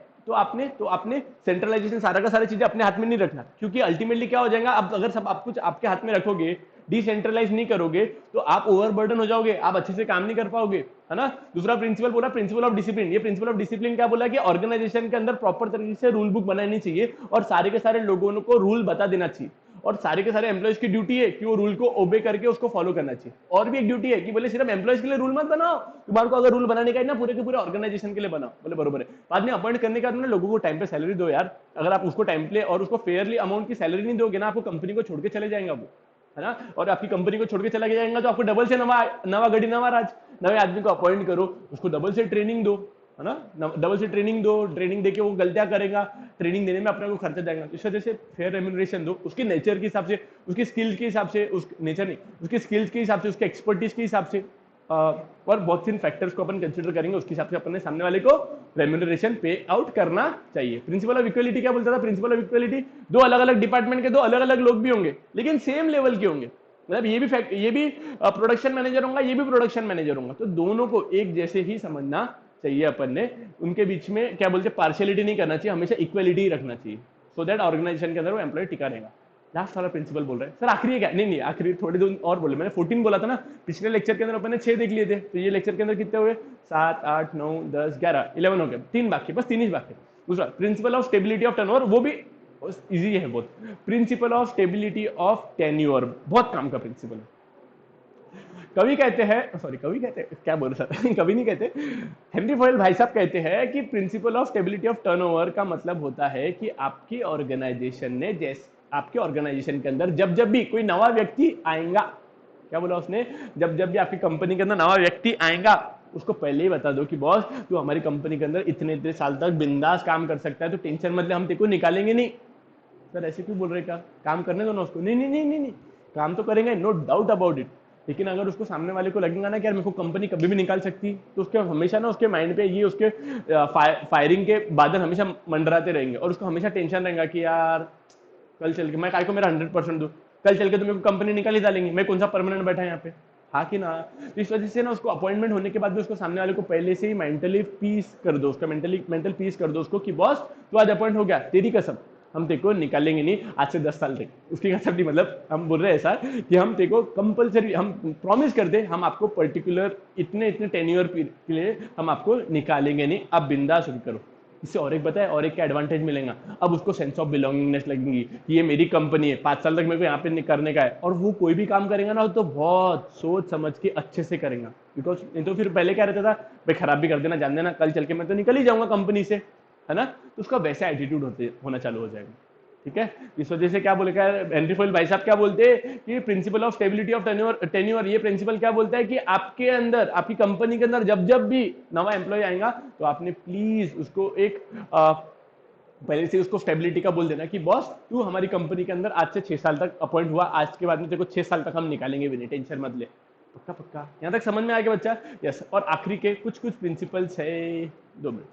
सेंट्रलाइजेशन सारा का सारी चीजें अपने हाथ में नहीं रखना, क्योंकि अल्टीमेटली क्या हो जाएगा, अब अगर सब आप कुछ आपके हाथ में रखोगे, डिसेंट्रलाइज नहीं करोगे, तो आप ओवरबर्डन हो जाओगे, आप अच्छे से काम नहीं कर पाओगे, है ना। दूसरा प्रिंसिपल बोला प्रिंसिपल ऑफ डिसिप्लिन। ये प्रिंसिपल ऑफ डिसिप्लिन क्या बोला कि ऑर्गेनाइजेशन के अंदर प्रॉपर तरीके से रूल बुक बनानी चाहिए, और सारे के सारे लोगों को रूल बता देना चाहिए, और सारे के सारे एम्प्लॉयज की ड्यूटी है कि वो रूल को ओबे करके उसको फॉलो करना चाहिए। और भी एक ड्यूटी है कि बोले सिर्फ एम्प्लॉयज के लिए रूल मत बनाओ, तुम्हारे को अगर रूल बनाने का है ना, पूरे के पूरे ऑर्गेनाइजेशन के लिए बनाओ। बोले बरोबर है। बाद में अपॉइंट करने के बाद में लोगों को टाइम पे सैलरी दो यार। अगर आप उसको टाइम पे और उसको फेयरली अमाउंट की सैलरी नहीं दोगे ना, आपको कंपनी को छोड़ के चले जाएंगे वो, है ना। और आपकी कंपनी को छोड़ के चला जाएगा तो आपको डबल से नवा गड़ी नवा राज, नवे आदमी को अपॉइंट करो, उसको डबल से ट्रेनिंग दो, है ना। डबल से ट्रेनिंग दो, ट्रेनिंग देके वो गलतियां करेगा, ट्रेनिंग देने में अपने को खर्चा जाएगा। इस वजह से फेयर रेम्यूनरेशन दो, उसके नेचर के हिसाब से, उसकी स्किल्स के हिसाब से, उस नेचर नहीं, उसकी स्किल्स के हिसाब से, उसके एक्सपर्टीज के हिसाब से, और बहुत सी फैक्टर्स को अपन कंसीडर करेंगे, उसके हिसाब से अपन ने सामने वाले को रेम्यूनरेशन पे आउट करना चाहिए। प्रिंसिपल ऑफ इक्वलिटी क्या बोलता था? प्रिंसिपल ऑफ इक्वलिटी, दो अलग अलग डिपार्टमेंट के दो अलग अलग लोग भी होंगे, लेकिन सेम लेवल के होंगे, मतलब ये भी प्रोडक्शन मैनेजर होगा, ये भी प्रोडक्शन मैनेजर होगा, तो दोनों को एक जैसे ही समझना चाहिए अपन ने। उनके बीच में क्या बोलते हैं, पार्शियलिटी नहीं करना चाहिए, हमेशा इक्वलिटी रखना चाहिए, सो दैट ऑर्गेनाइजेशन के अंदर वो एम्प्लॉय टिका रहेगा। लास्ट वाला प्रिंसिपल बोल रहे हैं सर, आखिरी है क्या? नहीं, आखिरी थोड़े दिन और बोले, मैंने 14 बोला था ना, पिछले लेक्चर के अंदर अपन ने 6 देख लिए थे, तो ये लेक्चर के अंदर कितने हुए? 7, 8, 9, 10, 11, 11 हो गए, 3 बाकी, बस 3 ही बाकी। दूसरा principle of stability of turnover, वो भी इजी है बहुत। Principle of stability of tenure, बहुत काम का प्रिंसिपल है। कवि कहते हैं, सॉरी कवि कहते हैं, क्या बोल रहा था कवि नहीं कहते, हेनरी फोयल भाई साहब कहते हैं कि principle of stability of turnover का मतलब होता है कि आपकी ऑर्गेनाइजेशन ने, जैसे आपके ऑर्गेनाइजेशन के अंदर जब जब भी कोई नवा व्यक्ति आएगा, क्या बोला उसने, जब जब भी आपकी कंपनी के अंदर नवा व्यक्ति आएगा, उसको पहले ही बता दो कि बॉस तू हमारी कंपनी के अंदर इतने इतने साल तक बिंदास काम कर सकता है, तो टेंशन मत ले, हम तेरे को निकालेंगे नहीं। सर ऐसे क्यों बोल रहे, क्या काम करने दो ना उसको? नहीं नहीं नहीं नहीं नहीं, काम तो करेंगे, नो डाउट अबाउट इट, लेकिन अगर उसको सामने वाले को लगेगा ना कि यार मेरे को कंपनी कभी भी निकाल सकती, तो उसके हमेशा ना उसके माइंड पे ये उसके फायरिंग के बादल हमेशा मंडराते रहेंगे, और उसको हमेशा टेंशन रहेगा कि यार कल चल के मैं काय को मेरा 100% दूं, कल चल के तो मेरे को कंपनी निकाल ही डालेंगे, मैं कौन सा परमानेंट बैठा है यहाँ पे, हाँ कि ना। तो इस वजह से ना उसको अपॉइंटमेंट होने के बाद भी उसको सामने वाले को पहले से ही मेंटली पीस कर दो, उसका मेंटल पीस कर दो उसको कि बॉस तू आज अपॉइंट हो गया, तेरी कसम हम तेको निकालेंगे नहीं आज से 10 साल तक। उसकी कसम नहीं, मतलब हम बोल रहे हैं ऐसा कि हम तेको कंपलसरी, हम प्रॉमिस कर दे, हम आपको पर्टिकुलर इतने इतने टेन्योर के लिए हम आपको निकालेंगे नहीं, आप बिंदास करो। इससे और एक बताए और एक क्या एडवांटेज मिलेगा, अब उसको सेंस ऑफ बिलोंगिंगनेस लगेगी कि ये मेरी कंपनी है, 5 साल तक मेरे को यहाँ पे करने का है, और वो कोई भी काम करेगा ना तो बहुत सोच समझ के अच्छे से करेगा। बिकॉज नहीं तो फिर पहले क्या रहता था, भाई खराब भी कर देना, जान देना, कल चल के मैं तो निकल ही जाऊंगा कंपनी से, है ना, तो उसका वैसा एटीट्यूड होना चालू हो जाएगा। ठीक है, इस वजह से क्या बोलेगा हेनरी फोइल भाई साहब, क्या बोलते हैं कि principle of stability of tenure, ये प्रिंसिपल क्या बोलता है कि आपके अंदर, आपकी कंपनी के अंदर जब जब भी नवा एम्प्लॉय आएगा तो आपने प्लीज उसको एक पहले से उसको स्टेबिलिटी का बोल देना कि बॉस तू हमारी कंपनी के अंदर आज से 6 साल तक अपॉइंट हुआ, आज के बाद में तेरे को 6 साल तक हम निकालेंगे भी नहीं, टेंशन मत ले। पक्का पक्का, यहां तक समझ में आ गया बच्चा? यस। और आखिरी के कुछ कुछ प्रिंसिपल्स है, 2 मिनट,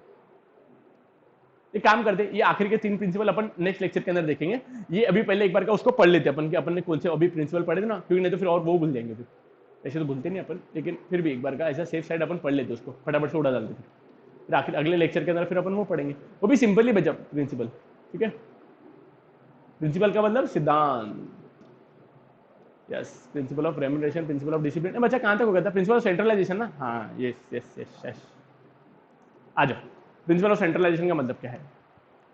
एक काम करते, ये आखिरी के 3 प्रिंसिपल अपन नेक्स्ट लेक्चर के अंदर देखेंगे। ये अभी पहले एक बार का उसको पढ़ लेते अपन कि अपन ने कौन से अभी प्रिंसिपल पढ़े थे ना, क्योंकि नहीं तो फिर और वो भूल जाएंगे, फिर ऐसे तो भूलते नहीं अपन, लेकिन फिर भी एक बार का ऐसा सेफ साइड अपन पढ़ लेते, उसको फटाफट से उड़ा डालते, फिर आखिर अगले लेक्चर के अंदर फिर अपन वो पढ़ेंगे, वो भी सिंपल ही बचा प्रिंसिपल। ठीक है, प्रिंसिपल का मतलब सिद्धांत। Yes, principle of remuneration, principle of discipline. बच्चा कहां तक हो गया था? प्रिंसिपल ऑफ सेंट्रलाइजेशन ना, हाँ यस यस यस यस। आ जाओ, प्रिंसिपल ऑफ सेंट्रलाइजेशन का मतलब क्या है?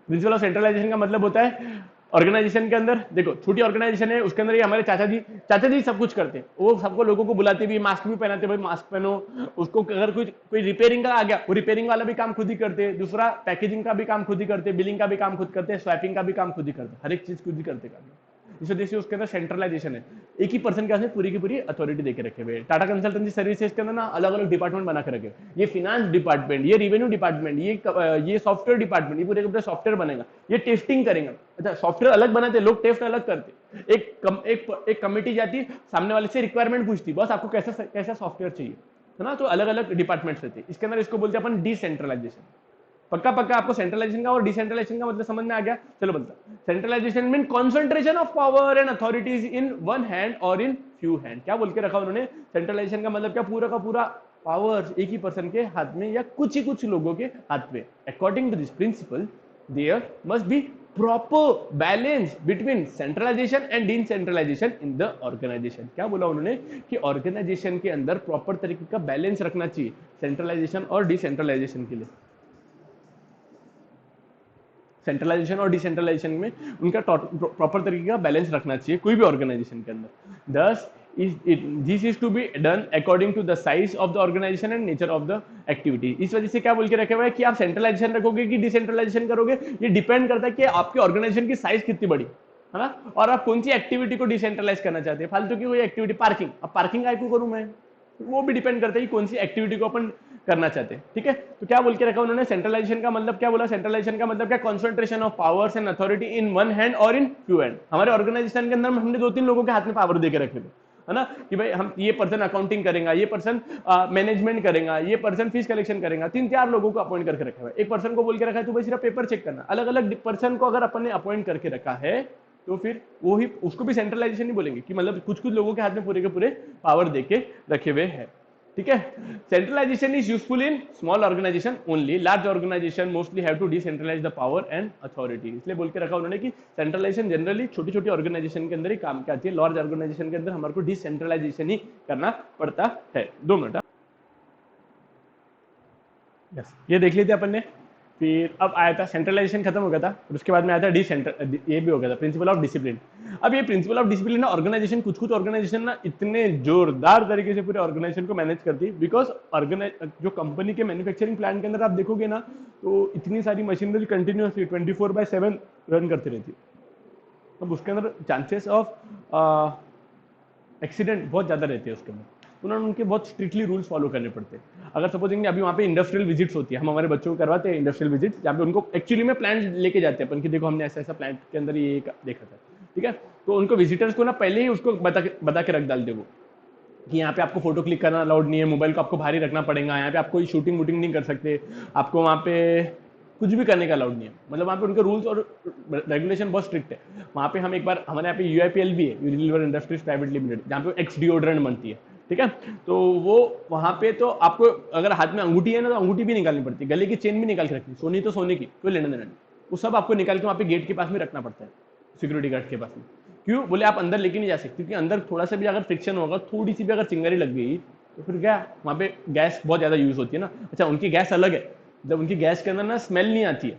प्रिंसिपल ऑफ सेंट्रलाइजेशन का मतलब होता है ऑर्गेनाइजेशन के अंदर, देखो छोटी ऑर्गेनाइजेशन है, उसके अंदर ये हमारे चाचा जी सब कुछ करते हैं, वो सबको लोगों को बुलाते भी, मास्क भी पहनाते, भाई मास्क पहनो, उसको अगर कोई रिपेयरिंग का आ गया, वो रिपेयरिंग वाला भी काम खुद ही करते हैं, दूसरा पैकेजिंग का भी काम खुद ही करते, बिलिंग का भी काम खुद करते, स्वैपिंग का भी काम खुद ही करते, हर एक चीज खुद ही करते काम। इस वजह से उसके अंदर सेंट्रलाइजेशन है, एक ही पर्सन के हाथ में पूरी की पूरी अथॉरिटी देके रखे हुए। टाटा कंसल्टेंसी सर्विसेज के अंदर ना अलग अलग डिपार्टमेंट बना के रखे, ये फिनांस डिपार्टमेंट, ये रेवेन्यू डिपार्टमेंट, ये सॉफ्टवेयर डिपार्टमेंट, ये पूरे के पूरे सॉफ्टवेयर बनेगा, ये टेस्टिंग करेंगे। अच्छा, सॉफ्टवेयर अलग बनाते, लोग टेस्ट अलग करते, एक कमेटी जाती, सामने वाले से रिक्वायरमेंट पूछती, बस आपको कैसा कैसा सॉफ्टवेयर चाहिए, है ना, तो अलग अलग डिपार्टमेंट्स रहते, इसके अंदर इसको बोलते हैं अपन डिसेंट्रलाइजेशन। पक्का पक्का आपको सेंट्रलाइजेशन का और डिसेंट्रलाइजेशन का मतलब समझ में आ गया? चलो बनता, centralisation mean concentration of power and authorities in one hand और इन फ्यू हैंड। क्या बोल के रखा उन्होंने? सेंट्रलाइजेशन का मतलब क्या? पूरा का पूरा पावर एक ही पर्सन के हाथ में या कुछ ही कुछ लोगों के हाथ में। According to this principle there must be proper balance between centralisation and decentralisation in the organisation. क्या बोला उन्होंने कि ऑर्गेनाइजेशन के अंदर प्रॉपर तरीके का बैलेंस रखना चाहिए सेंट्रलाइजेशन और डिसेंट्रलाइजेशन के लिए। सेंट्रलाइजेशन और डिसेंट्रलाइजेशन में उनका प्रॉपर तरीके का बैलेंस रखना चाहिए कोई भी ऑर्गेनाइजेशन के अंदर। दस this is to be done according to the size of the organisation and nature of the activity. इस वजह से क्या बोल के रखे हुए है कि आप सेंट्रलाइजेशन रखोगे कि डिसेंट्रलाइजेशन करोगे, ये डिपेंड करता है कि आपके ऑर्गेनाइजेशन की साइज कितनी बड़ी है ना, और आप कौन सी एक्टिविटी को डिसेंट्रलाइज करना चाहते हैं। फालतू की कोई एक्टिविटी, पार्किंग, अब पार्किंग काय को करूं मैं, वो भी डिपेंड करता है कि कौन सी एक्टिविटी को अपन करना चाहते हैं। ठीक है, तो क्या बोल के रखा उन्होंने? सेंट्रलाइजेशन का मतलब क्या बोला? सेंट्रलाइजेशन का मतलब क्या? Concentration of powers and authority in one hand और इन फ्यू हैंड। हमारे ऑर्गेनाइजेशन के अंदर हमने 2-3 लोगों के हाथ में पावर देके रखे थे, है ना, कि भाई हम ये पर्सन अकाउंटिंग करेगा, ये पर्सन मैनेजमेंट करेगा, ये पर्सन फीस कलेक्शन करेगा, 3-4 लोगों को अपॉइंट करके रखा है। एक पर्सन को बोल के रखा है तू भाई सिर्फ पेपर चेक करना। अलग अलग पर्सन को अगर अपन ने अपॉइंट करके रखा है तो फिर वो ही उसको भी सेंट्रलाइजेशन नहीं बोलेंगे कि मतलब कुछ कुछ लोगों के हाथ में पूरे के पूरे पावर देके रखे हुए हैं। ठीक है, centralisation is useful in small organisation only, large organisation mostly have to decentralise the power and authority. इसलिए बोल के रखा उन्होंने कि सेंट्रलाइजेशन जनरली छोटी छोटी ऑर्गेनाइजेशन के अंदर ही काम करती है, लार्ज ऑर्गेनाइजेशन के अंदर हमारे को डिसेंट्रलाइजेशन ही करना पड़ता है। 2 मिनट, यस, ये देख लीजिए अपन ने। फिर अब आया था सेंट्रलाइजेशन खत्म हो गया था, और उसके बाद में आया था ये भी हो गया था प्रिंसिपल ऑफ डिसिप्लिन। अब ये प्रिंसिपल ऑफ डिसिप्लिन ना ऑर्गेनाइजेशन, कुछ कुछ ऑर्गेनाइजेशन ना इतने जोरदार तरीके से पूरे ऑर्गेनाइजेशन को मैनेज करती है, बिकॉज जो कंपनी के मैन्युफैक्चरिंग प्लांट के अंदर आप देखोगे ना तो इतनी सारी मशीनरी कंटिन्यूसली 24/7 रन करती रहती है। अब उसके अंदर चांसेस ऑफ एक्सीडेंट बहुत ज्यादा रहते हैं उसके अंदर, उन्होंने उनके बहुत स्ट्रिक्टली रूल्स फॉलो करने पड़ते हैं। अगर सपोजिंग अभी वहाँ पे इंडस्ट्रियल विजिट्स होती है, हम हमारे बच्चों को करवाते हैं इंडस्ट्रियल विजिट, जहाँ पे उनको एक्चुअली में प्लांट लेके जाते हैं अपन कि देखो हमने ऐसा ऐसा प्लांट के अंदर ये देखा था। ठीक है, तो उनको विजिटर्स को ना पहले ही उसको बता के रख डालते वो कि यहाँ पे आपको फोटो क्लिक करना अलाउड नहीं है, मोबाइल को आपको बाहर ही रखना पड़ेगा, यहाँ पे आप कोई शूटिंग वूटिंग नहीं कर सकते, आपको वहाँ पे कुछ भी करने का अलाउड नहीं है। मतलब वहाँ पे उनके रूल्स और रेगुलेशन बहुत स्ट्रिक्ट है। वहाँ पे हम एक बार, हमारे यहाँ पे यूआईपीएल भी है, यूनिलीवर इंडस्ट्रीज प्राइवेट लिमिटेड, जहाँ पे एक्स डिओड्रेंट बनती है। ठीक है, तो वो वहाँ पे तो आपको अगर हाथ में अंगूठी है ना तो अंगूठी भी निकालनी पड़ती है, गले की चेन भी निकाल के रखनी, सोनी तो सोने की, कोई लेना देना नहीं, वो सब आपको निकाल के वहाँ पे गेट के पास में रखना पड़ता है, सिक्योरिटी गार्ड के पास में। क्यों बोले? आप अंदर लेके नहीं जा सकते, क्योंकि अंदर थोड़ा सा भी अगर फ्रिक्शन होगा, थोड़ी सी भी अगर चिंगारी लग गई तो फिर क्या, वहाँ पे गैस बहुत ज्यादा यूज होती है ना। अच्छा, उनकी गैस अलग है, जब उनकी गैस के अंदर ना स्मेल नहीं आती है।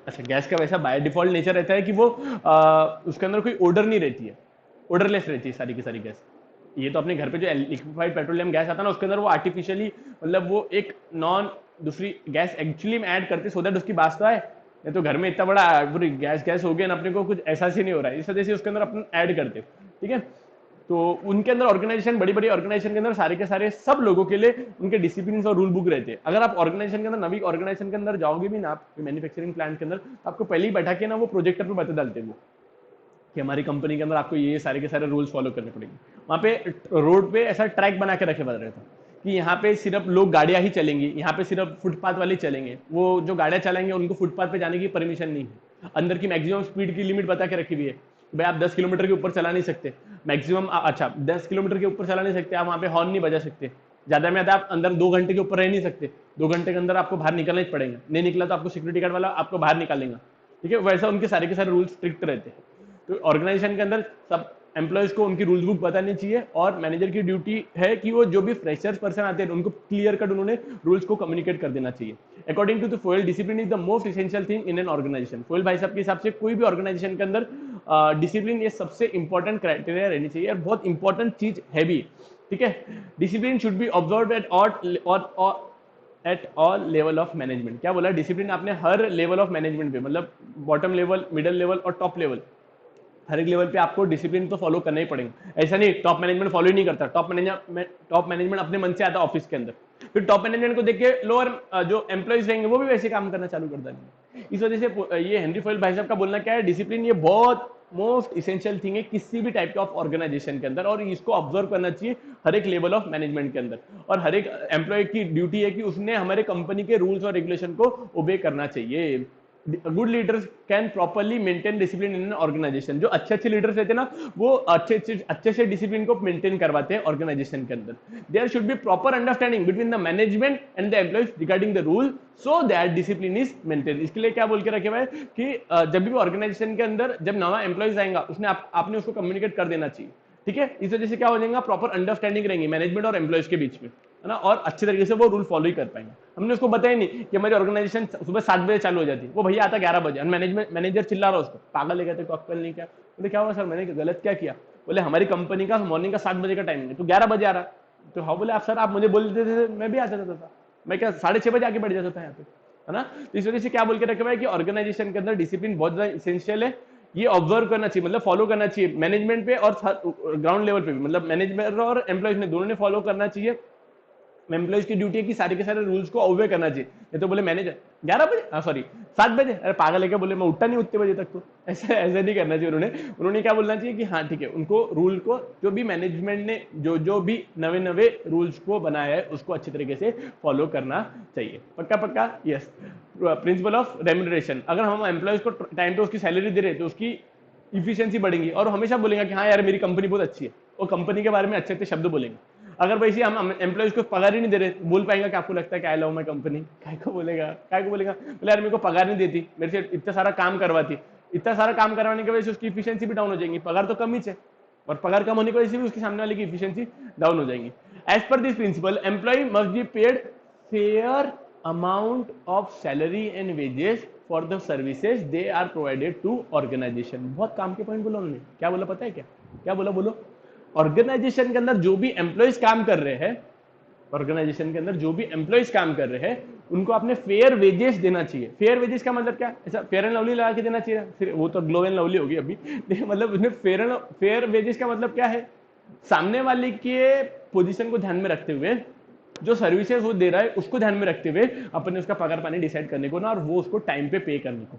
अच्छा, गैस का वैसा बाय डिफॉल्ट नेचर रहता है कि वो उसके अंदर कोई ओडर नहीं रहती है, ओडरलेस रहती है सारी की सारी गैस। ये तो अपने घर पे जो लिक्विफाइड पेट्रोलियम गैस आता है ना, उसके अंदर वो आर्टिफिशियली मतलब वो एक नॉन दूसरी गैस एक्चुअली में ऐड करते सो दैट उसकी बात तो आए। नहीं तो घर में इतना बड़ा पूरी गैस गैस हो गया ना, अपने को कुछ एहसास ही नहीं हो रहा है, इस वजह से उसके अंदर अपन ऐड करते। ठीक है, तो उनके अंदर ऑर्गेनाइजेशन, बड़ी बड़ी ऑर्गेनाइजेशन के अंदर सारे के सारे सब लोगों के लिए उनके डिसिप्लिन और रूल बुक रहते हैं। अगर आप ऑर्गेनाइजेशन के अंदर, नवी ऑर्गेनाइजेशन के अंदर जाओगे भी ना, आप मैन्युफैक्चरिंग प्लांट के अंदर, आपको पहले ही बैठा के ना वो प्रोजेक्टर पे बता डालते हैं वो कि हमारी कंपनी के अंदर आपको ये सारे के सारे रूल्स फॉलो करने पड़ेंगे। वहाँ पे रोड पे ऐसा ट्रैक बना के रखे बता रहे थे कि यहाँ पे सिर्फ लोग गाड़ियां ही चलेंगी, यहाँ पे सिर्फ फुटपाथ वाले चलेंगे, वो जो गाड़ियां चलाएंगे उनको फुटपाथ पे जाने की परमिशन नहीं है। अंदर की मैक्सिमम स्पीड की लिमिट बता के रखी हुई है, भाई आप 10 किलोमीटर के ऊपर चला नहीं सकते मैक्सिमम। अच्छा, 10 किलोमीटर के ऊपर चला नहीं सकते आप, वहाँ पे हॉर्न नहीं बजा सकते, ज्यादा में ज्यादा आप अंदर 2 घंटे के ऊपर रह नहीं सकते, 2 घंटे के अंदर आपको बाहर निकलना ही पड़ेगा, नहीं निकला तो आपको सिक्योरिटी गार्ड वाला आपको बाहर निकालेगा। ठीक है, वैसा उनके सारे के सारे रूल्स स्ट्रिक्ट रहते हैं। तो ऑर्गेनाइजेशन के अंदर सब एम्प्लॉयज को उनकी रूल्स बुक बतानी चाहिए, और मैनेजर की ड्यूटी है कि वो जो भी फ्रेशर्स पर्सन आते हैं उनको क्लियर कट उन्होंने रूल्स को कम्युनिकेट कर देना चाहिए। According to the Fayol, discipline is the most essential thing in an organisation. Fayol भाई साहब के हिसाब से कोई भी ऑर्गेनाइजेशन के अंदर डिसिप्लिन ये सबसे इंपॉर्टेंट क्राइटेरिया रहनी चाहिए, और बहुत इंपॉर्टेंट चीज है भी। ठीक है, discipline should be observe at all level of management. क्या बोला, डिसिप्लिन आपने हर लेवल ऑफ मैनेजमेंट पे, मतलब बॉटम लेवल, मिडिल लेवल और टॉप लेवल, हर एक लेवल पे आपको डिसिप्लिन तो फॉलो करना ही पड़ेगा। ऐसा नहीं टॉप मैनेजमेंट फॉलो ही नहीं करता, टॉप मैनेजमेंट अपने मन से आता ऑफिस के अंदर, फिर टॉप मैनेजमेंट को देख के लोअर जो एम्प्लॉइज रहेंगे वो भी वैसे काम करना चालू कर देंगे। इस वजह से ये हेनरी फोयल भाई साहब का बोलना क्या है, डिसिप्लिन ये बहुत मोस्ट इसेंशियल थिंग है किसी भी टाइप ऑफ ऑर्गेनाइजेशन के अंदर, और इसको ऑब्जर्व करना चाहिए हर एक लेवल ऑफ मैनेजमेंट के अंदर, और हर एक एम्प्लॉय की ड्यूटी है कि उसने हमारे कंपनी के रूल्स और रेगुलेशन को ओबे करना चाहिए। Good leaders can properly maintain discipline in an organisation. जो अच्छे अच्छे लीडर्स रहते हैं ना, वो अच्छे से डिसिप्लिन को मेंटेन करवाते हैं ऑर्गेनाइजेशन के अंदर। There should be proper understanding between the management and the employees regarding the rule, so that discipline is maintain. इसके लिए क्या बोल के रखे हुए कि जब भी ऑर्गेनाइजेशन के अंदर जब नवा एम्प्लॉइज आएगा उसने आपने उसको कम्युनिकेट कर देना चाहिए। ठीक है, इस वजह से क्या हो जाएगा, प्रॉपर अंडरस्टैंडिंग रहेंगी मैनेजमेंट और एम्प्लॉइज के बीच में, है ना, और अच्छे तरीके से वो रूल फॉलो ही कर पाएंगे। हमने उसको बताया नहीं कि हमारी ऑर्गेनाइजेशन सुबह 7 बजे चालू हो जाती है, वो भैया आता 11 बजे, मैनेजर चिल्ला रहा उसको, पागल है कहते को अक्ल नहीं, क्या बोले, क्या हुआ सर मैंने गलत क्या किया, बोले हमारी कंपनी का मॉर्निंग का 7 बजे का टाइमिंग है, तो 11 बजे आ रहा। तो हाँ, बोले आप सर आप मुझे बोल देते थे मैं भी आ जाता था, मैं क्या 6:30 बजे आके बैठ जाता था यहाँ पे, है ना। तो इस वजह से क्या बोल के रखा हुआ है कि ऑर्गेनाइजेशन के अंदर डिसिप्लिन बहुत ज्यादा इसेंशियल है, ये ऑब्जर्व करना चाहिए, मतलब फॉलो करना चाहिए मैनेजमेंट पे और ग्राउंड लेवल पे भी, मतलब मैनेजमेंट और एम्प्लॉइज ने दोनों ने फॉलो करना चाहिए। एम्प्लॉइज की ड्यूटी है कि सारे के सारे रूल्स को ओबे करना चाहिए। ये तो बोले मैनेजर 11 बजे, सॉरी 7 बजे, अरे पागल है क्या, बोले मैं उठता नहीं उतने बजे तक, तो ऐसा ऐसा नहीं करना चाहिए। उन्होंने क्या बोलना चाहिए कि हाँ ठीक है, उनको रूल को जो भी मैनेजमेंट ने जो भी नवे नवे रूल्स को बनाया है उसको अच्छी तरीके से फॉलो करना चाहिए। पक्का पक्का, यस। प्रिंसिपल ऑफ रेम्यूनरेशन, अगर हम एम्प्लॉयज को टाइम पे उसकी सैलरी दे रहे हैं तो उसकी इफिशियंसी बढ़ेगी, और हमेशा बोलेंगे कि हाँ यार मेरी कंपनी बहुत अच्छी है, और कंपनी के बारे में अच्छे अच्छे शब्द बोलेंगे। अगर वैसे हम एम्प्लॉयज को पगार ही नहीं दे रहे, बोल पाएंगे कि आपको लगता है कि आई लव माई कंपनी, काय को बोलेगा, बोले यार मेरे को पगार नहीं देती, मेरे से इतना सारा काम करवाती, इतना सारा काम करवाने की वजह से उसकी इफिशियंसी भी डाउन हो जाएगी, पगार तो कम ही है, और पगार कम होने की वजह से भी उसके सामने वाले की इफिशियंसी डाउन हो जाएगी। As per this principle employ must be paid fair amount of salary and wages for the services they are provided to organisation. बहुत काम के पॉइंट बोला उन्होंने, क्या बोला पता है, क्या बोला, बोलो। ऑर्गेनाइजेशन के अंदर जो भी एम्प्लॉयज काम कर रहे हैं, ऑर्गेनाइजेशन के अंदर जो भी एम्प्लॉयज काम कर रहे हैं उनको आपने फेयर वेजेस देना चाहिए। फेयर वेजेस का मतलब क्या, ऐसा फेयर एंड लवली लगा के देना चाहिए, फिर वो तो ग्लो एंड लवली होगी अभी, मतलब उसमें फेयर वेजेस का मतलब क्या है, सामने वाले के पोजीशन को ध्यान में रखते हुए, जो सर्विसेज वो दे रहा है उसको ध्यान में रखते हुए अपने उसका पगार पानी डिसाइड करने को ना, और वो उसको टाइम पे पे करने को,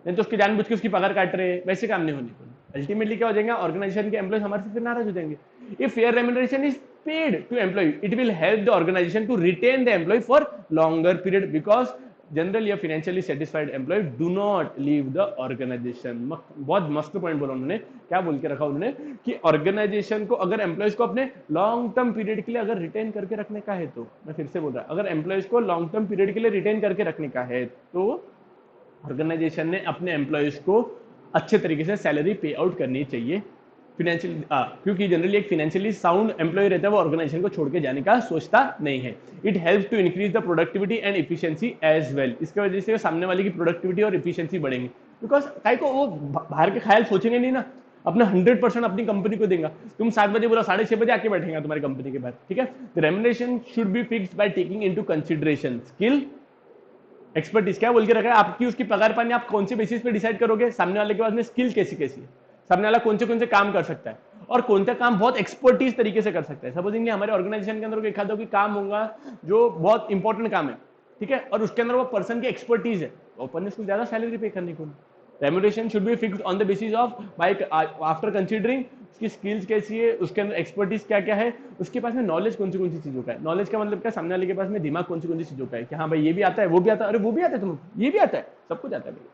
नहीं तो उसकी जानबूझ के उसकी पगार काट रहे हैं, वैसे काम नहीं होने को। अल्टीमेटली क्या हो जाएगा, ऑर्गेनाइजेशन के एम्प्लॉय हमारे से फिर नाराज हो जाएंगे। If fair remuneration is paid to employee, it will help the organisation to retain the employee for longer period, because generally या financially satisfied employee do not leave the organisation. बहुत मस्त पॉइंट बोला उन्होंने, क्या बोल के रखा उन्होंने कि ऑर्गेनाइजेशन को अगर एम्प्लॉयज को अपने लॉन्ग टर्म पीरियड के लिए अगर रिटेन करके रखने का है, तो मैं फिर से बोल रहा, अगर एम्प्लॉयज को लॉन्ग टर्म पीरियड के लिए रिटेन करके रखने का है तो ऑर्गेनाइजेशन ने अपने एम्प्लॉयज को अच्छे तरीके से सैलरी पे आउट करनी चाहिए। फिनेंशियल, क्योंकि जनरली एक फिनेंशियली साउंड एम्प्लॉय रहता है वो ऑर्गेनाइजेशन को छोड़ के जाने का सोचता नहीं है। It helps to increase the productivity and efficiency as well. इसके वजह से सामने वाले की प्रोडक्टिविटी और इफिशियंसी बढ़ेंगी, बिकॉज काहे को वो बाहर के ख्याल सोचेंगे नहीं ना, अपना 100% अपनी कंपनी को देगा। तुम 7 बजे बोला 6:30 बजे आके बैठेगा तुम्हारी कंपनी के बाहर, ठीक है। The remuneration should be fixed by taking into consideration skill expertise. क्या बोल के रखा है आपकी उसकी पगार पानी आप कौन से बेसिस पे डिसाइड करोगे, सामने वाले के पास में स्किल कैसी कैसी है, सामने वाला कौन से काम कर सकता है और कौन सा काम बहुत एक्सपर्टीज तरीके से कर सकता है। सपोजिंगली हमारे ऑर्गेनाइजेशन के अंदर एक आधा कोई काम होगा जो बहुत इंपॉर्टेंट काम है, ठीक है, और उसके अंदर वो पर्सन की एक्सपर्टीज है, तो अपन ने उसको ज्यादा सैलरी पे करने को। Remuneration should be fixed on the basis of by after considering उसकी स्किल्स कैसी है, उसके अंदर एक्सपर्टीज क्या क्या है, उसके पास में नॉलेज कौन सी चीजों का है। नॉलेज का मतलब क्या, सामने वाले के पास में दिमाग कौन सी चीजों का है कि हाँ भाई ये भी आता है वो भी आता है, अरे वो भी आता है तुम्हें ये भी आता है, सब कुछ आता है भाई।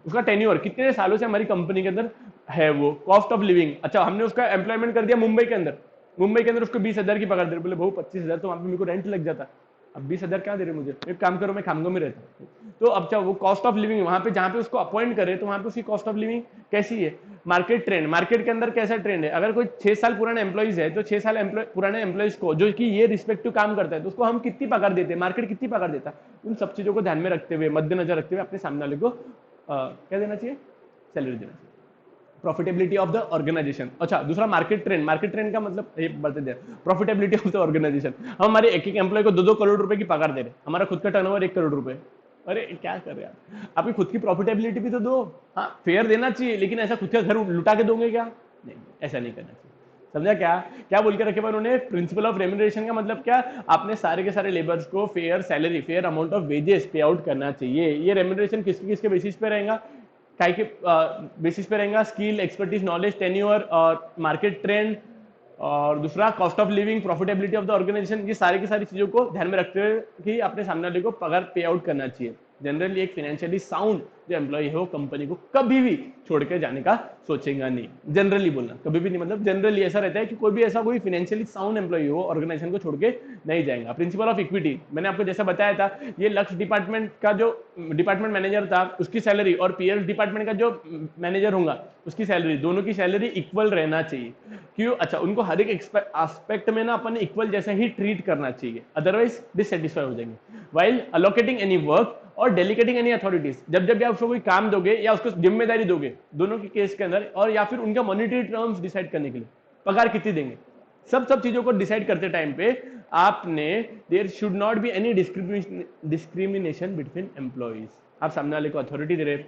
उसका टेन्योर कितने सालों से हमारी कंपनी के अंदर है, वो कॉस्ट ऑफ लिविंग। अच्छा हमने उसका एम्प्लॉयमेंट कर दिया मुंबई के अंदर, मुंबई के अंदर उसको 20,000 की पगार दे रहे, बोले बहु 25,000 तो वहां पे मेरे को रेंट लग जाता, अब 20,000 क्या दे रहे मुझे, एक काम करो मैं खामगांव में रहता हूँ। तो अब चाहे वो कॉस्ट ऑफ लिविंग वहां पे जहां पे उसको अपॉइंट करे तो वहां पे उसकी कॉस्ट ऑफ लिविंग कैसी है। मार्केट ट्रेंड, मार्केट के अंदर कैसा ट्रेंड है, अगर कोई 6 साल पुराने एम्प्लॉइज है तो 6 साल पुराने एम्प्लॉइज को जो कि ये रिस्पेक्टिव काम करता है तो उसको हम कितनी पगार देते हैं, मार्केट कितनी पगार देता है, उन सब चीजों को ध्यान में रखते हुए मद्देनजर रखते हुए अपने सामने वाले को क्या देना चाहिए, सैलरी देना चाहिए। Profitability of the organisation. अच्छा दूसरा मार्केट ट्रेंड, मार्केट ट्रेंड का मतलब ये बता दे, प्रॉफिटेबिलिटी ऑफ द ऑर्गेनाइजेशन। हम हमारे एक एम्प्लॉय को 2-2 करोड़ रुपए की पगार दे रहे, हमारा खुद का टर्नओवर 1 करोड़ रुपए, अरे क्या कर रहे हैं आप, आपकी खुद की प्रॉफिटेबिलिटी भी तो दो। हाँ फेयर देना चाहिए, लेकिन ऐसा खुद का घर लुटा के दोगे क्या, नहीं ऐसा नहीं करना चाहिए। समझा क्या क्या बोल के रखे उन्होंने, प्रिंसिपल ऑफ रेम्युनरेशन का मतलब क्या, आपने सारे के सारे लेबर्स को fair salary, fair amount of wages पे आउट करना चाहिए। ये रेम्युनरेशन किसके किसके बेसिस पे रहेगा, काय के बेसिस पे रहेगा, स्किल एक्सपर्टीज नॉलेज टेन्योर और मार्केट ट्रेंड, और दूसरा cost of living, profitability of the organisation. ये सारी की सारी चीजों को ध्यान में रखते हुए कि अपने सामने वाले को पगार पे आउट करना चाहिए। जनरली एक फाइनेंशियली साउंड जो एम्प्लॉय है वो कंपनी को कभी भी छोड़ के जाने का सोचेगा नहीं। जनरली बोलना कभी भी नहीं, मतलब जनरली ऐसा रहता है कि कोई भी ऐसा कोई फाइनेंशियली साउंड एम्प्लॉय हो ऑर्गेनाइजेशन को छोड़ के नहीं जाएगा। प्रिंसिपल ऑफ इक्विटी मैंने आपको जैसा बताया था, ये लक्ष्य डिपार्टमेंट का जो डिपार्टमेंट मैनेजर था उसकी सैलरी और पीएल डिपार्टमेंट का जो मैनेजर होगा उसकी सैलरी, दोनों की सैलरी इक्वल रहना चाहिए। क्यों, अच्छा उनको हर एक एस्पेक्ट में ना अपन इक्वल जैसा ही ट्रीट करना चाहिए, अदरवाइज डिससेटिस्फाई हो जाएंगे। वाइल अलोकेटिंग एनी वर्क और डेलीगेटिंग एनी अथॉरिटीज, जब जब भी आप उसको कोई काम दोगे या उसको जिम्मेदारी दोगे दोनों के केस के अंदर, और या फिर उनका मॉनिटरी टर्म्स डिसाइड करने के लिए पगार कितनी देंगे, सब चीजों को डिसाइड करते टाइम पे आपने there should not be any discrimination between employees. आप सामने वाले को अथॉरिटी दे रहे,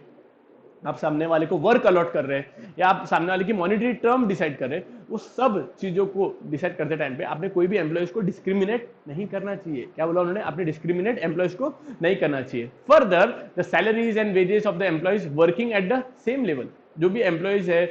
आप सामने वाले को वर्क अलॉट कर रहे हैं, या आप सामने वाले की मॉनिटरी टर्म डिसाइड कर रहे हैं, वो सब चीजों को डिसाइड करते टाइम पे आपने कोई भी एम्प्लॉइज को डिस्क्रिमिनेट नहीं करना चाहिए। क्या बोला उन्होंने, आपने डिस्क्रिमिनेट एम्प्लॉइज को नहीं करना चाहिए। Further the salaries and wages of the employees working at the same level, जो भी एम्प्लॉइज है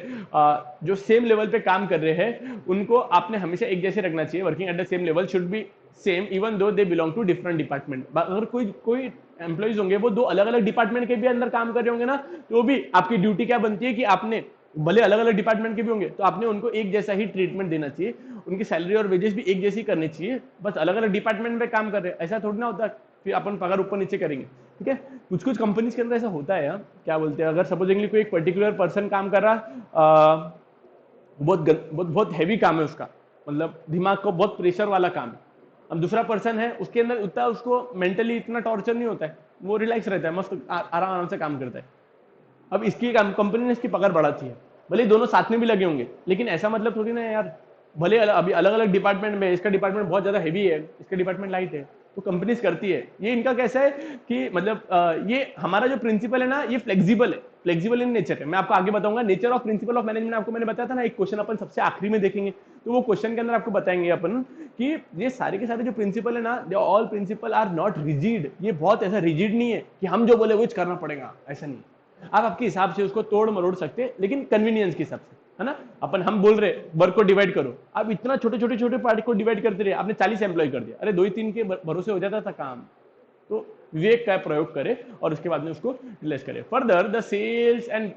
जो सेम लेवल पे काम कर रहे हैं उनको आपने हमेशा एक जैसे रखना चाहिए। Working at the same level should be same even though they belong to different department. अगर कोई एम्प्लॉइज होंगे वो 2 अलग अलग डिपार्टमेंट के भी अंदर काम कर रहे होंगे ना, तो भी आपकी ड्यूटी क्या बनती है कि आपने भले अलग अलग डिपार्टमेंट के भी होंगे तो आपने उनको एक जैसा ही ट्रीटमेंट देना चाहिए, उनकी सैलरी और वेजेस भी एक जैसी करनी चाहिए। बस अलग अलग डिपार्टमेंट में काम कर रहे हैं ऐसा थोड़ी ना होता फिर अपन पगार ऊपर नीचे करेंगे, ठीक है। कुछ कुछ कंपनीज के अंदर ऐसा होता है, क्या बोलते हैं, अगर सपोजिंगली कोई एक पर्टिकुलर पर्सन काम कर रहा, बहुत हैवी काम है उसका, मतलब दिमाग को बहुत प्रेशर वाला काम है, अब दूसरा पर्सन है उसके अंदर उतना उसको मेंटली इतना टॉर्चर नहीं होता है, वो रिलैक्स रहता है, मस्त आराम आराम से काम करता है। अब इसकी कंपनी ने इसकी पगार बढ़ाती है, भले दोनों साथ में भी लगे होंगे, लेकिन ऐसा मतलब थोड़ी ना यार, भले अभी अलग अलग डिपार्टमेंट में, इसका डिपार्टमेंट बहुत ज्यादा हैवी है, इसका डिपार्टमेंट लाइट है, तो कंपनीज करती है। ये इनका कैसा है कि मतलब ये हमारा जो प्रिंसिपल है ना ये फ्लेक्सिबल है, फ्लेक्सिबल इन नेचर है। मैं आपको आगे बताऊंगा nature of principle of management, आपको मैंने बताया था ना, एक क्वेश्चन अपन सबसे आखिरी में देखेंगे, तो वो क्वेश्चन के अंदर आपको बताएंगे अपन कि ये सारे के सारे जो प्रिंसिपल है ना, they all principle are not rigid. ये बहुत ऐसा रिजिड नहीं है कि हम जो बोले वो करना पड़ेगा, ऐसा नहीं। आप आपके हिसाब से उसको तोड़ मरोड़ सकते हैं, लेकिन कन्वीनियंस के हिसाब से, है ना। अपन हम बोल रहे वर्क को डिवाइड करो, आप इतना छोटे पार्ट को डिवाइड करते रहे, आपने 40 एम्प्लॉय कर दिया, अरे 2-3 के भरोसे हो जाता था काम। तो विवेक का प्रयोग करे और उसके बाद में उसको रिलेस करे। Further the sales and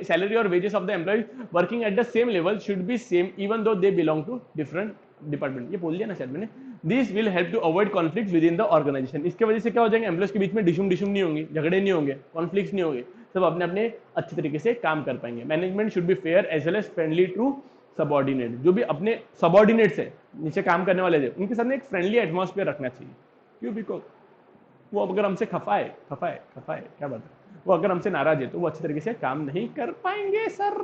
salary और wages of the employee working at the same level should be same even though they belong to different department. ये बोल दिया ना शायद मैंने। This will help to avoid conflict within the organisation. इसके वजह से क्या हो जाएंगे, एम्प्लॉयज के बीच में डिशुम नहीं होंगे, झगड़े नहीं होंगे, कॉन्फ्लिक्ट नहीं होंगे, सब अपने अपने अच्छे तरीके से काम कर पाएंगे। Management should be fair as well as friendly to subordinate, जो भी अपने सबॉर्डिनेट्स है, नीचे काम करने वाले थे, उनके साथ में एक फ्रेंडली एटमॉस्फेयर रखना चाहिए। क्यों? बिकॉज वो अगर हमसे खफाए क्या बात है, वो अगर हमसे नाराज है तो वो अच्छे तरीके से काम नहीं कर पाएंगे सर।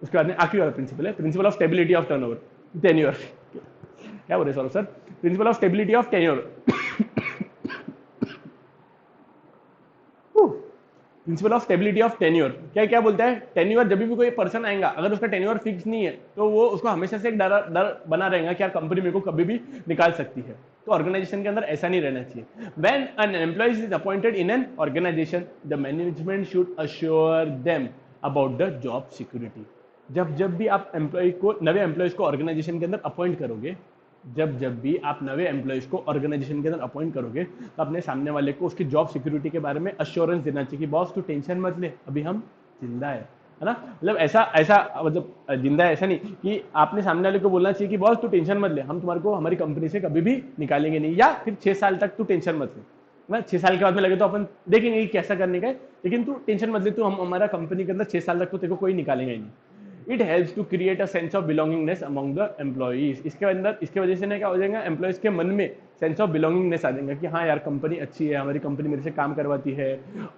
उसके बाद में आखिरी वाला प्रिंसिपल है principle of stability of turnover tenure. क्या बोल रहे sir? Principle of stability of tenure. Principle of stability of tenure क्या क्या बोलता है? टेन्योर, जब भी कोई पर्सन आएगा अगर उसका टेन्योर फिक्स नहीं है तो वो उसको हमेशा से एक डर बना रहेगा कि यार कंपनी मेरे को कभी भी निकाल सकती है। तो ऑर्गेनाइजेशन के अंदर ऐसा नहीं रहना चाहिए। When an employ is appointed in an organisation the management should assure them about the job security. जब भी आप एम्प्लॉय को, नवे एम्प्लॉयज को ऑर्गेनाइजेशन के अंदर अपॉइंट करोगे, जब भी आप नवे एम्प्लॉयज को ऑर्गेनाइजेशन के अंदर अपॉइंट करोगे तो अपने सामने वाले को उसकी जॉब सिक्योरिटी के बारे में अश्योरेंस देना चाहिए कि बॉस तू टेंशन मत ले, अभी हम जिंदा है ना। मतलब ऐसा मतलब जिंदा है ऐसा नहीं कि आपने सामने वाले को बोलना चाहिए कि बॉस तू टेंशन मत ले, हम तुम्हारे को हमारी कंपनी से कभी भी निकालेंगे नहीं, या फिर 6 साल तक तू टेंशन मत ले ना। 6 साल के बाद में लगे तो अपन देखेंगे कि कैसा करने का है, लेकिन तू टेंशन मत ले, तू हम हमारा कंपनी के अंदर 6 साल तक तो तेरे को कोई निकालेगा ही नहीं। It helps to create a sense of belongingness among the employees. इसके वजह से ना क्या हो जाएगा, एम्प्लॉइज के मन में सेंस ऑफ बिलोंगिंगनेस आ जाएगा कि हाँ यार कंपनी अच्छी है, हमारी कंपनी मेरे से काम करवाती है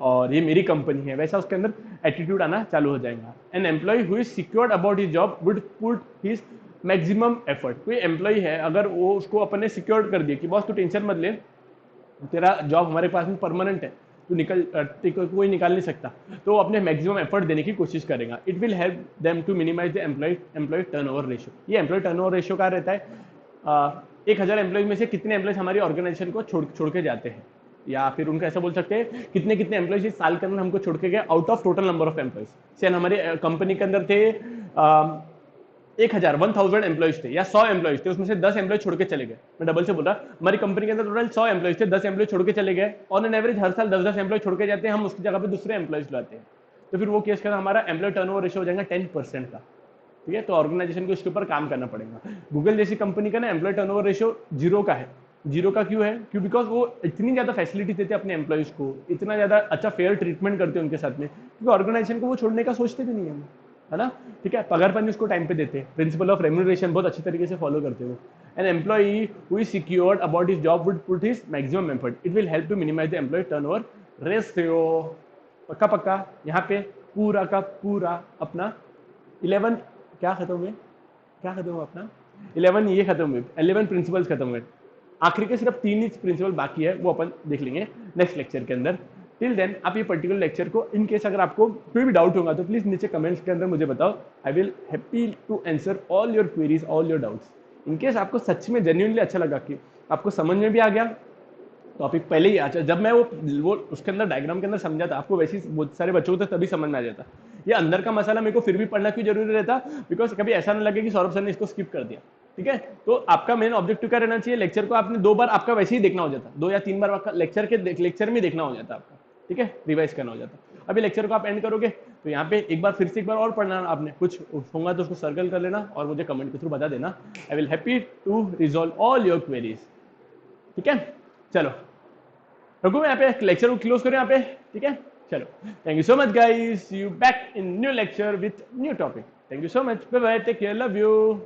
और ये मेरी कंपनी है, वैसा उसके अंदर एटीट्यूड आना चालू हो जाएगा। An employ who is secured about his job would put his maximum effort. कोई एम्प्लॉय है अगर वो उसको अपने सिक्योर कर दिए कि बॉस तू टेंशन मत ले, तेरा जॉब हमारे पास में परमानेंट है, तू कोई निकाल नहीं सकता, तो वो अपने मैक्सिमम एफर्ट देने की कोशिश करेगा। It will help them to minimise the employ turnover ratio. ये एम्प्लॉय टर्नओवर रेशियो का रहता है 1000 एम्प्लॉयज में से कितने एम्प्लॉयज हमारी ऑर्गेनाइजेशन को छोड़ के जाते हैं, या फिर उनको ऐसा बोल सकते हैं कितने एम्प्लॉयज इस साल के अंदर हमको छोड़ के गए out of total number of employees. से हमारे कंपनी के अंदर थे 1000 एम्प्लॉयज थे या 100 एम्प्लॉयज थे, उसमें से 10 एम्प्लॉयज छोड़ के चले गए। मैं डबल से बोल रहा, हमारी कंपनी के अंदर टोटल 100 एम्प्लॉयज थे, 10 एम्प्लॉयज छोड़ के चले गए। ऑन एन एवरेज हर साल 10 एम्प्लॉय छोड़ के जाते हैं, हम उसकी जगह पे दूसरे एम्प्लॉयज लाते हैं, तो फिर वो केस का हमारा एम्प्लॉय टर्नओवर रेशियो हो जाएगा 10% का। ठीक है, तो ऑर्गेनाइजेशन को इसके ऊपर काम करना पड़ेगा। गूगल जैसी कंपनी का ना एम्प्लॉय टर्नओवर रेशियो 0 का है। 0 का क्यों है? क्यों? बिकॉज वो इतनी ज्यादा फैसिलिटी देते हैं अपने एम्प्लॉयज को, इतना ज्यादा अच्छा फेयर ट्रीटमेंट करते हैं उनके साथ में, क्योंकि ऑर्गेनाइजेशन को वो छोड़ने का सोचते भी नहीं है ना। ठीक है, पगार पानी उसको टाइम पे देते हैं, प्रिंसिपल ऑफ रेम्यूनरेशन बहुत अच्छी तरीके से फॉलो करते हो। An employee who is secured about his job would put his maximum effort. It will help to minimise the employ turnover ratio. पक्का यहाँ पे पूरा का पूरा अपना 11 क्या खत्म हुआ अपना 11 ये खत्म हुए, 11 प्रिंसिपल्स खत्म हुए। आखिरी के सिर्फ 3 ही प्रिंसिपल बाकी है, वो अपन देख लेंगे नेक्स्ट लेक्चर के अंदर। टिल देन आप ये पर्टिकुलर लेक्चर को, इन केस अगर आपको कोई भी डाउट होगा तो प्लीज नीचे कमेंट्स के अंदर मुझे बताओ। I will happy to answer all your queries, all your doubts. In case आपको सच में जेन्युइनली अच्छा लगा कि आपको समझ में भी आ गया टॉपिक पहले ही, अच्छा जब मैं वो उसके अंदर डायग्राम के अंदर समझा था आपको, वैसे ही बहुत सारे बच्चों को तो तभी समझ में आ जाता। ये अंदर का मसाला मेरे को फिर भी पढ़ना क्यों जरूरी रहता, बिकॉज कभी ऐसा ना लगे कि सौरभ सर ने इसको स्किप कर दिया। ठीक है, तो आपका मेन ऑब्जेक्टिव क्या रहना चाहिए, लेक्चर को आपने 2 बार आपका वैसे ही देखना हो जाता, 2 या 3 बार आपका लेक्चर में देखना हो जाता आपका। ठीक है, रिवाइज करना हो जाता। अभी लेक्चर को आप एंड करोगे तो यहाँ पे फिर से एक बार और पढ़ना, आपने कुछ होगा तो उसको सर्कल कर लेना और मुझे कमेंट के थ्रू बता देना। I will happy to resolve all your queries. ठीक है, चलो रुको, मैं यहाँ पे लेक्चर को क्लोज करूँ यहाँ पे। ठीक है, चलो, thank you so much guys, see you back in new lecture with new topic. Thank you so much, bye bye, take care, love you.